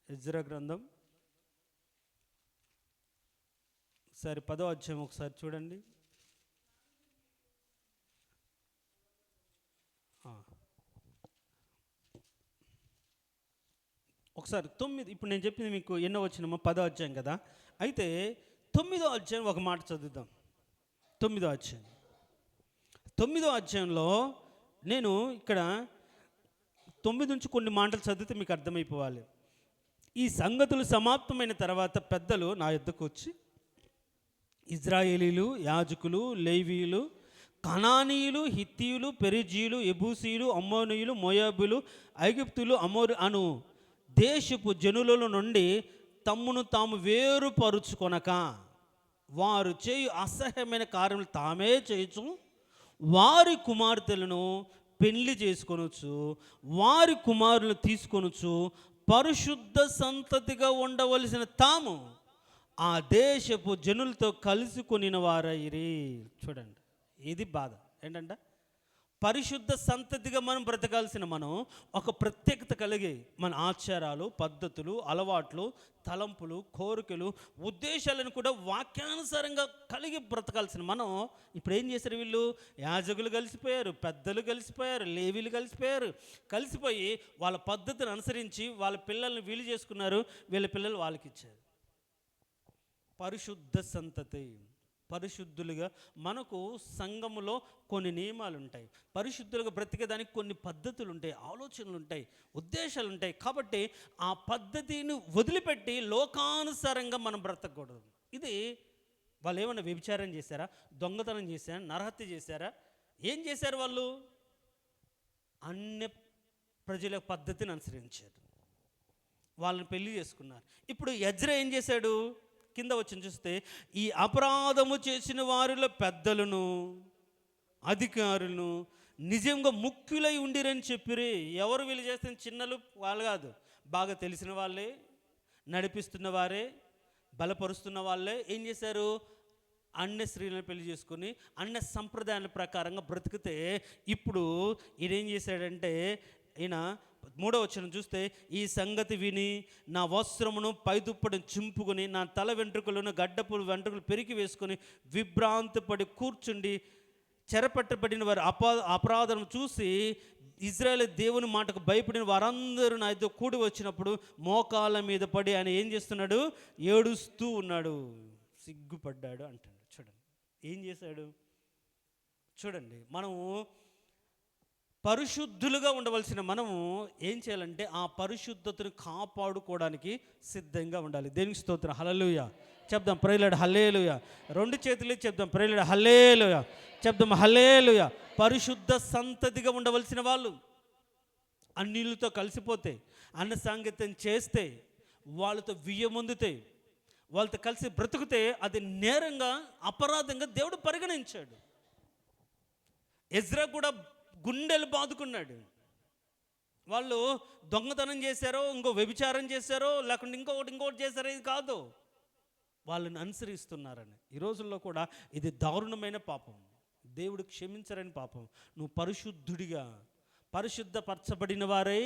ఎజ్రా గ్రంథం ఒకసారి 10వ అధ్యాయం ఒకసారి చూడండి. ఒకసారి 9, ఇప్పుడు నేను చెప్పింది మీకు ఎన్నో వచ్చినమో 10వ అధ్యాయం కదా. అయితే 9వ అధ్యాయం ఒక మాట చదువుదాం. 9వ అధ్యాయంలో నేను ఇక్కడ 9 నుంచి కొన్ని మాటలు చదివితే మీకు అర్థమైపోవాలి. ఈ సంగతులు సమాప్తమైన తర్వాత పెద్దలు నా యొద్దకు వచ్చి, ఇజ్రాయేలీలు, యాజకులు, లేవీయులు, కనానీయులు, హిత్తీయులు, పెరిజీయులు, ఎబూసీయులు, అమ్మోనీయులు, మోయాబులు, ఐగుప్తులు, అమోరు అను దేశపు జనుల నుండి తమ్మును తాము వేరుపరుచుకొనక వారు చేయు అసహ్యమైన కార్యములు తామే చేయుచు వారి కుమార్తెలను పెళ్లి చేసుకొనొచ్చు, వారి కుమారులను తీసుకొనొచ్చు, పరిశుద్ధ సంతతిగా ఉండవలసిన తాము ఆ దేశపు జనులతో కలుసుకొనిన వారైరి. చూడండి, ఇది బాధ ఏంటంటే, పరిశుద్ధ సంతతిగా మనం బ్రతకాల్సిన మనం ఒక ప్రత్యేకత కలిగి మన ఆచారాలు, పద్ధతులు, అలవాట్లు, తలంపులు, కోరికలు, ఉద్దేశాలను కూడా వాక్యానుసారంగా కలిగి బ్రతకాల్సిన మనం ఇప్పుడు ఏం చేశారు? వీళ్ళు యాజకులు కలిసిపోయారు, పెద్దలు కలిసిపోయారు, లేవీలు కలిసిపోయి వాళ్ళ పద్ధతిని అనుసరించి వాళ్ళ పిల్లల్ని వీళ్ళు చేసుకున్నారు, వీళ్ళ పిల్లలు వాళ్ళకి ఇచ్చారు. పరిశుద్ధ సంతతి, పరిశుద్ధులుగా మనకు సంఘములో కొన్ని నియమాలు ఉంటాయి, పరిశుద్ధులుగా బ్రతికేదానికి కొన్ని పద్ధతులు ఉంటాయి, ఆలోచనలు ఉంటాయి, ఉద్దేశాలు ఉంటాయి. కాబట్టి ఆ పద్ధతిని వదిలిపెట్టి లోకానుసారంగా మనం బ్రతకూడదు. ఇది వాళ్ళు ఏమన్నా వ్యభిచారం చేశారా, దొంగతనం చేశారా, నరహత్య చేశారా? ఏం చేశారు? వాళ్ళు అన్య ప్రజల పద్ధతిని అనుసరించారు, వాళ్ళని పెళ్లి చేసుకున్నారు. ఇప్పుడు ఎజ్రా ఏం చేశాడు? కింద వచ్చి చూస్తే, ఈ అపరాధము చేసిన వారిలో పెద్దలను అధికారులను నిజంగా ముఖ్యులై ఉండిరని చెప్పిరి. ఎవరు వీళ్ళు చేస్తున్న? చిన్నలు వాళ్ళు కాదు, బాగా తెలిసిన వాళ్ళే, నడిపిస్తున్న వారే, బలపరుస్తున్న వాళ్ళే ఏం చేశారు? అన్య స్త్రీలను పెళ్లి చేసుకుని అన్య సంప్రదాయాల ప్రకారంగా బ్రతికితే ఇప్పుడు ఈయనేం చేశాడంటే, ఈయన 3వ వచనం చూస్తే, ఈ సంగతి విని నా వస్త్రమును పైదుప్పటిని చింపుకొని నా తల వెంట్రుకలను గడ్డపు వెంట్రుకలు పెరికి వేసుకొని విభ్రాంతిపడి కూర్చుండి చెరపట్టబడిన వారి అపరాధం చూసి ఇజ్రాయేల్ దేవుని మాటకు భయపడిన వారందరూ నాతో కూడి వచ్చినప్పుడు మోకాళ్ళ మీద పడి ఆయన ఏం చేస్తున్నాడు? ఏడుస్తూ ఉన్నాడు, సిగ్గుపడ్డాడు అంటాడు. చూడండి ఏం చేశాడు. చూడండి, మనము పరిశుద్ధులుగా ఉండవలసిన మనము ఏం చేయాలంటే ఆ పరిశుద్ధతను కాపాడుకోవడానికి సిద్ధంగా ఉండాలి. దేవునికి స్తోత్రం, హల్లెలూయా చెప్దాం. ప్రైలాడ్ హల్లెలూయా. 2 చేతులు చెప్దాం. ప్రైలాడ్ హల్లెలూయా చెప్దాం. హల్లెలూయా. పరిశుద్ధ సంతతిగా ఉండవలసిన వాళ్ళు అన్నిలతో కలిసిపోతే, అన్న సాంగత్యం చేస్తే, వాళ్ళతో వియ్యమొందితే, వాళ్ళతో కలిసి బ్రతుకుతే అది నేరంగా, అపరాధంగా దేవుడు పరిగణించాడు. ఎజ్రా కూడా గుండెలు బాదుకున్నాడు. వాళ్ళు దొంగతనం చేశారో, ఇంకో వ్యభిచారం చేశారో, లేకుంటే ఇంకోటి చేశారో, ఇది కాదు, వాళ్ళని అనుసరిస్తున్నారని. ఈ రోజుల్లో కూడా ఇది దారుణమైన పాపం, దేవుడు క్షమించరని పాపం. నువ్వు పరిశుద్ధుడిగా, పరిశుద్ధపరచబడిన వారై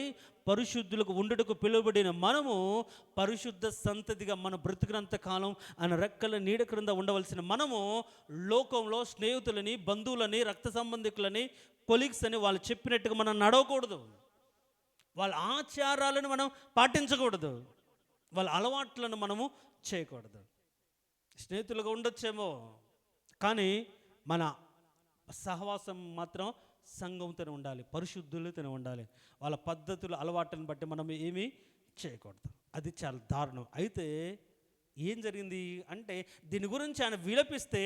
పరిశుద్ధులకు ఉండుటకు పిలువబడిన మనము పరిశుద్ధ సంతతిగా మన బ్రతుకునంత కాలం ఆయన రెక్కల నీడ క్రింద ఉండవలసిన మనము లోకంలో స్నేహితులని, బంధువులని, రక్త సంబంధికులని, కొలీగ్స్ అని వాళ్ళు చెప్పినట్టుగా మనం నడవకూడదు, వాళ్ళ ఆచారాలను మనం పాటించకూడదు, వాళ్ళ అలవాట్లను మనము చేయకూడదు. స్నేహితులుగా ఉండొచ్చేమో, కానీ మన సహవాసం మాత్రం సంఘంతో ఉండాలి, పరిశుద్ధులతో ఉండాలి. వాళ్ళ పద్ధతులు, అలవాట్లను బట్టి మనం ఏమీ చేయకూడదు. అది చాలా దారుణం. అయితే ఏం జరిగింది అంటే, దీని గురించి ఆయన విలపిస్తే,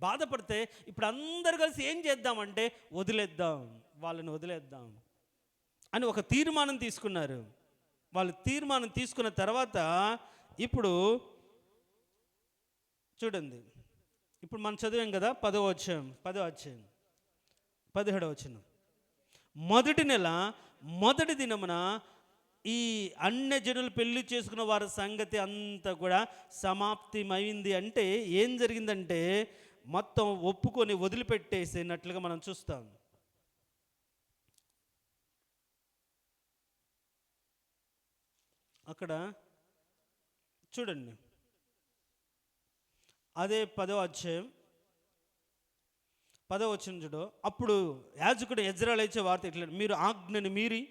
బాధపడితే, ఇప్పుడు అందరు కలిసి ఏం చేద్దామంటే వదిలేద్దాం, వాళ్ళని వదిలేద్దాం అని ఒక తీర్మానం తీసుకున్నారు. వాళ్ళు తీర్మానం తీసుకున్న తర్వాత ఇప్పుడు చూడండి, ఇప్పుడు మనం చదివాం కదా 10వ అధ్యాయం 17వ వచనం. మొదటి నెల మొదటి దినమున ఈ అన్య జనులు పెళ్లి చేసుకున్న వారి సంగతి అంతా కూడా సమాప్తిమైంది. అంటే ఏం జరిగిందంటే మొత్తం ఒప్పుకొని వదిలిపెట్టేసినట్లుగా మనం చూస్తాం. అక్కడ చూడండి, అదే 10వ అధ్యాయం 10వ వచనం చూడు. అప్పుడు యాజకుడు ఎజ్రా లేచే వార్త ఇట్లా, మీరు ఆజ్ఞని మీరి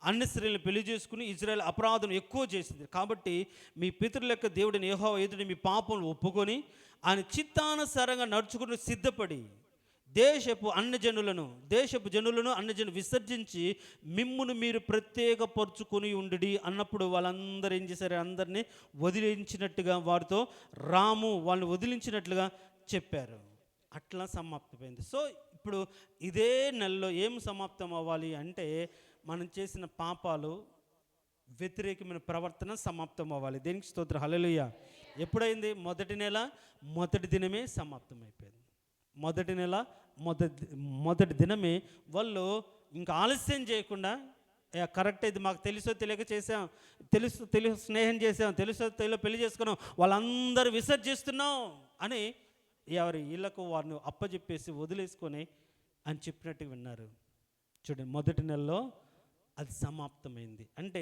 అన్య స్త్రీలను పెళ్లి చేసుకుని ఇజ్రాయేల్ అపరాధం ఎక్కువ చేసింది, కాబట్టి మీ పితరుల యొక్క దేవుడిని యెహోవా ఎదుట మీ పాపములు ఒప్పుకొని ఆయన చిత్తానుసారంగా నడుచుకుని సిద్ధపడి దేశపు జనులను అన్యజనులు విసర్జించి మిమ్మును మీరు ప్రత్యేకపరుచుకొని ఉండి అన్నప్పుడు వాళ్ళందరూ ఏం చేశారు? అందరినీ వదిలించినట్టుగా వారితో వాళ్ళని వదిలించినట్లుగా చెప్పారు. అట్లా సమాప్తమైంది. సో ఇప్పుడు ఇదే నెలలో ఏం సమాప్తం అవ్వాలి అంటే, మనం చేసిన పాపాలు, వ్యతిరేకమైన ప్రవర్తన సమాప్తం అవ్వాలి. దేనికి స్తోత్రం, హల్లెలూయా. ఎప్పుడైంది? మొదటి నెల మొదటి దినమే సమాప్తం అయిపోయింది. మొదటి నెల మొదటి దినమే వాళ్ళు ఇంకా ఆలస్యం చేయకుండా, కరెక్ట్, ఇది మాకు తెలుసో తెలియక చేసాం, తెలుసు స్నేహం చేసాం, తెలుసో తెలియక పెళ్లి చేసుకున్నాం, వాళ్ళందరూ విసర్జిస్తున్నాం అని ఎవరి ఇళ్లకు వారిని అప్పచెప్పేసి వదిలేసుకొని అని చెప్పినట్టుగా విన్నారు. చూడండి, మొదటి నెలలో అది సమాప్తమైంది. అంటే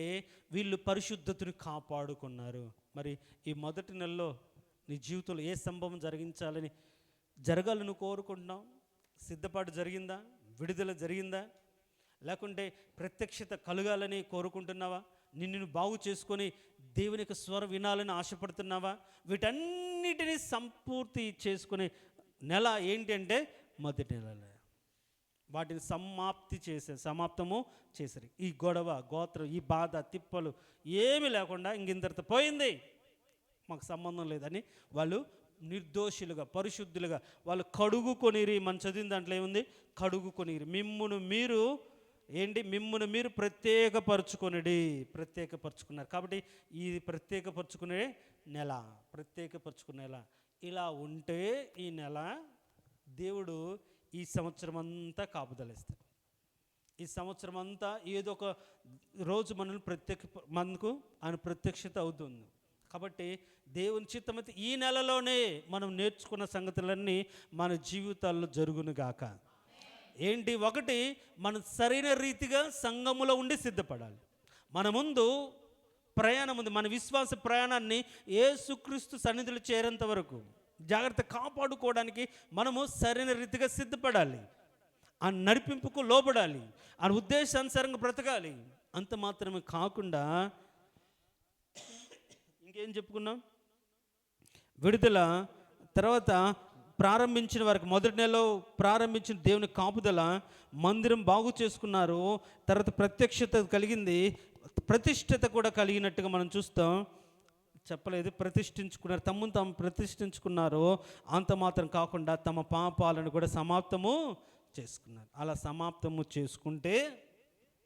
వీళ్ళు పరిశుద్ధతను కాపాడుకున్నారు. మరి ఈ మొదటి నెలలో నీ జీవితంలో ఏ సంభవం జరగాలని కోరుకుంటున్నావు? సిద్ధపాటు జరిగిందా? విడుదల జరిగిందా? లేకుంటే ప్రత్యక్షత కలగాలని కోరుకుంటున్నావా? నిన్ను బాగు చేసుకొని దేవుని యొక్క స్వరం వినాలని ఆశపడుతున్నావా? వీటన్నిటినీ సంపూర్తి చేసుకునే నెల ఏంటి అంటే మొదటి నెల. వాటిని సమాప్తము చేశారు. ఈ గొడవ, గోత్రం, ఈ బాధ, తిప్పలు ఏమీ లేకుండా ఇంకింతటితో పోయింది, మాకు సంబంధం లేదని వాళ్ళు నిర్దోషులుగా, పరిశుద్ధులుగా వాళ్ళు కడుగుకొనిరి. మనం చదివిన దాంట్లో ఏముంది? కడుగుకొనిరి. మిమ్మును మీరు ప్రత్యేకపరచుకున్నారు. కాబట్టి ఇది ప్రత్యేకపరచుకునే నెల. ఇలా ఉంటే ఈ నెల దేవుడు ఈ సంవత్సరం అంతా కాపుదలిస్తాడు. ఈ సంవత్సరం అంతా ఏదో ఒక రోజు మనకు ఆయన ప్రత్యక్షత అవుతుంది. కాబట్టి దేవుని చిత్తమైతే ఈ నెలలోనే మనం నేర్చుకున్న సంగతులన్నీ మన జీవితాల్లో జరుగునుగాక. ఏంటి? ఒకటి, మనం సరైన రీతిగా సంఘములో ఉండి సిద్ధపడాలి. మన ముందు ప్రయాణం ఉంది. మన విశ్వాస ప్రయాణాన్ని యేసుక్రీస్తు సన్నిధిలో చేరేంత వరకు జాగ్రత్త కాపాడుకోవడానికి మనము సరైన రీతిగా సిద్ధపడాలి. ఆ నడిపింపుకు లోబడాలి. ఆ ఉద్దేశానుసారంగా బ్రతకాలి. అంత మాత్రమే కాకుండా ఇంకేం చెప్పుకున్నాం? విడుదల తర్వాత ప్రారంభించిన వారికి మొదటి నెలలో ప్రారంభించిన దేవుని కాపుదల, మందిరం బాగు చేసుకున్నారు. తర్వాత ప్రత్యక్షత కలిగింది, ప్రతిష్టత కూడా కలిగినట్టుగా మనం చూస్తాం. చెప్పలేదు, ప్రతిష్ఠించుకున్నారు, తమ్మును తాము ప్రతిష్ఠించుకున్నారు. అంత మాత్రం కాకుండా తమ పాపాలను కూడా సమాప్తము చేసుకున్నారు. అలా సమాప్తము చేసుకుంటే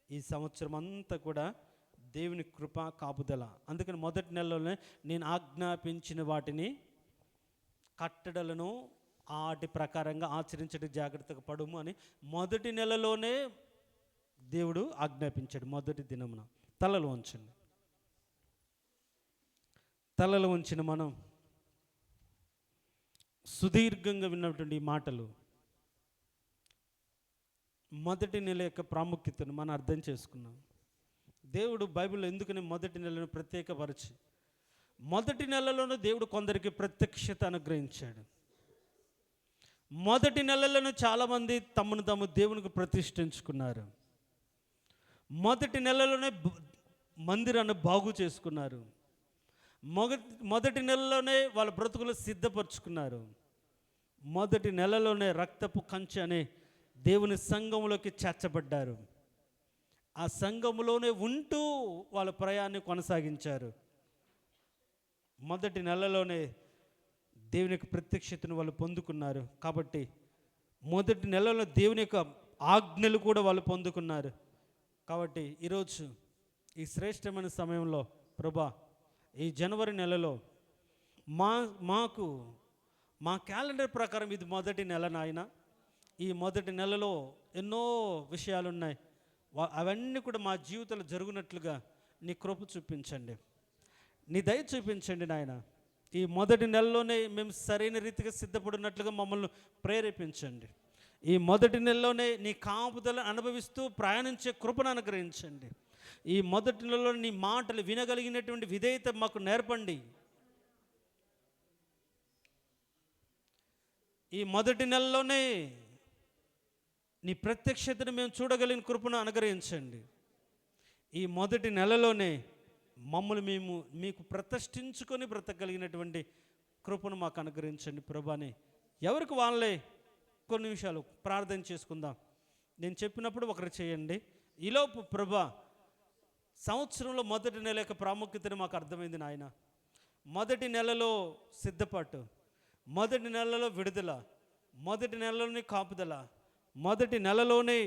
ఈ సంవత్సరం అంతా కూడా దేవుని కృప, కాపుదల. అందుకని మొదటి నెలలోనే నేను ఆజ్ఞాపించిన వాటిని, కట్టడలను వాటి ప్రకారంగా ఆచరించడం జాగ్రత్తగా పడుము అని మొదటి నెలలోనే దేవుడు ఆజ్ఞాపించాడు. మొదటి దినమున తలలు ఉంచిన మనం సుదీర్ఘంగా విన్నటువంటి ఈ మాటలు, మొదటి నెల యొక్క ప్రాముఖ్యతను మనం అర్థం చేసుకున్నాం. దేవుడు బైబిల్లో ఎందుకని మొదటి నెలను ప్రత్యేకపరిచి మొదటి నెలలోనూ దేవుడు కొందరికి ప్రత్యక్షత అనుగ్రహించాడు. మొదటి నెలలను చాలామంది తమను తాము దేవునికి ప్రతిష్ఠించుకున్నారు. మొదటి నెలలోనే మందిరాన్ని బాగు చేసుకున్నారు. మొదటి నెలలోనే వాళ్ళ బ్రతుకులు సిద్ధపరచుకున్నారు. మొదటి నెలలోనే రక్తపు కంచె అనే దేవుని సంఘములోకి చేర్చబడ్డారు. ఆ సంఘములోనే ఉంటూ వాళ్ళ ప్రయాణాన్ని కొనసాగించారు. మొదటి నెలలోనే దేవుని యొక్క ప్రత్యక్షతను వాళ్ళు పొందుకున్నారు. కాబట్టి మొదటి నెలలో దేవుని యొక్క ఆజ్ఞలు కూడా వాళ్ళు పొందుకున్నారు. కాబట్టి ఈరోజు ఈ శ్రేష్టమైన సమయంలో, ప్రభా, ఈ జనవరి నెలలో మా క్యాలెండర్ ప్రకారం ఇది మొదటి నెల నాయన. ఈ మొదటి నెలలో ఎన్నో విషయాలు ఉన్నాయి. అవన్నీ కూడా మా జీవితంలో జరుగునట్లుగా నీ కృప చూపించండి, నీ దయ చూపించండి నాయన. ఈ మొదటి నెలలోనే మేము సరైన రీతిగా సిద్ధపడినట్లుగా మమ్మల్ని ప్రేరేపించండి. ఈ మొదటి నెలలోనే నీ కాపుదల అనుభవిస్తూ ప్రయాణించే కృపను అనుగ్రహించండి. ఈ మొదటి నెలలో నీ మాటలు వినగలిగినటువంటి విధేయత మాకు నేర్పండి. ఈ మొదటి నెలలోనే నీ ప్రత్యక్షతను మేము చూడగలిగిన కృపను అనుగ్రహించండి. ఈ మొదటి నెలలోనే మమ్మల్ని మేము మీకు ప్రతిష్ఠించుకొని బ్రతకగలిగినటువంటి కృపను మాకు అనుగ్రహించండి ప్రభాని. ఎవరికి వాళ్ళే కొన్ని నిమిషాలు ప్రార్థన చేసుకుందాం. నేను చెప్పినప్పుడు ఒకరు చేయండి. ఈలోపు ప్రభా, సంవత్సరంలో మొదటి నెల యొక్క ప్రాముఖ్యతను మాకు అర్థమైంది నాయన. మొదటి నెలలో సిద్ధపాటు, మొదటి నెలలో విడుదల, మొదటి నెలలోనే కాపుదల, మొదటి నెలలోనే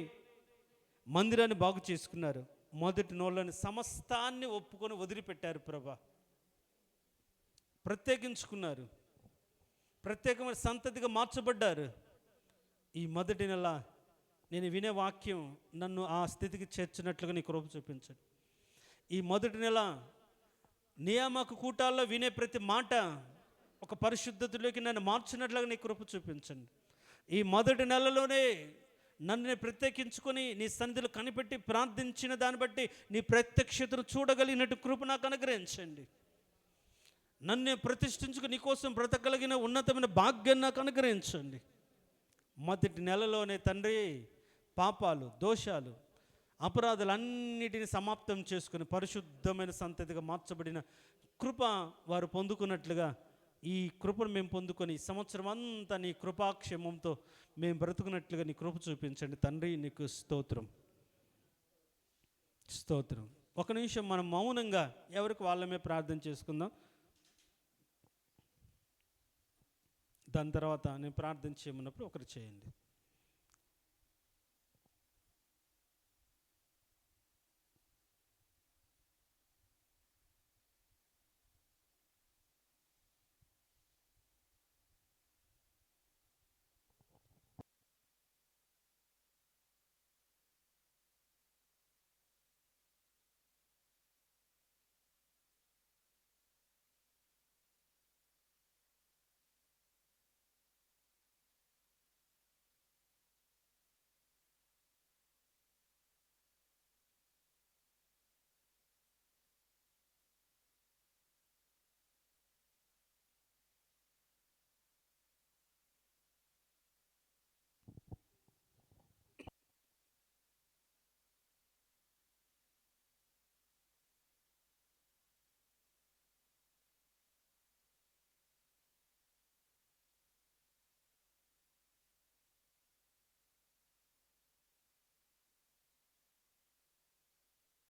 మందిరాన్ని బాగు చేసుకున్నారు, మొదటి నెలలోని సమస్తాన్ని ఒప్పుకొని వదిలిపెట్టారు ప్రభా. ప్రత్యేకించుకున్నారు, ప్రత్యేకమైన సంతతిగా మార్చబడ్డారు. ఈ మొదటి నెల నేను వినే వాక్యం నన్ను ఆ స్థితికి చేర్చినట్లుగా నీ కృప చూపించండి. ఈ మొదటి నెల నియామక కూటాల్లో వినే ప్రతి మాట ఒక పరిశుద్ధతలోకి నన్ను మార్చినట్లుగా నీ కృప చూపించండి. ఈ మొదటి నెలలోనే నన్ను ప్రత్యేకించుకొని నీ సన్నిధిలో కనిపెట్టి ప్రార్థించిన దాన్ని బట్టి నీ ప్రత్యక్షతను చూడగలిగినట్టు కృప నాకు అనుగ్రహించండి. నన్ను ప్రతిష్ఠించుకుని నీ కోసం బ్రతకగలిగిన ఉన్నతమైన భాగ్యాన్ని నాకు అనుగ్రహించండి. మొదటి నెలలోనే తండ్రి పాపాలు, దోషాలు, అపరాధాలన్నిటిని సమాప్తం చేసుకుని పరిశుద్ధమైన సంతతిగా మార్చబడిన కృప వారు పొందుకున్నట్లుగా ఈ కృపను మేము పొందుకొని ఈ సంవత్సరం అంతా నీ కృపాక్షేమంతో మేము బ్రతుకున్నట్లుగా నీ కృప చూపించండి తండ్రి. నీకు స్తోత్రం, స్తోత్రం. ఒక నిమిషం మనం మౌనంగా ఎవరికి వాళ్ళమే ప్రార్థన చేసుకుందాం. దాని తర్వాత నేను ప్రార్థన చేయమన్నప్పుడు ఒకరు చేయండి.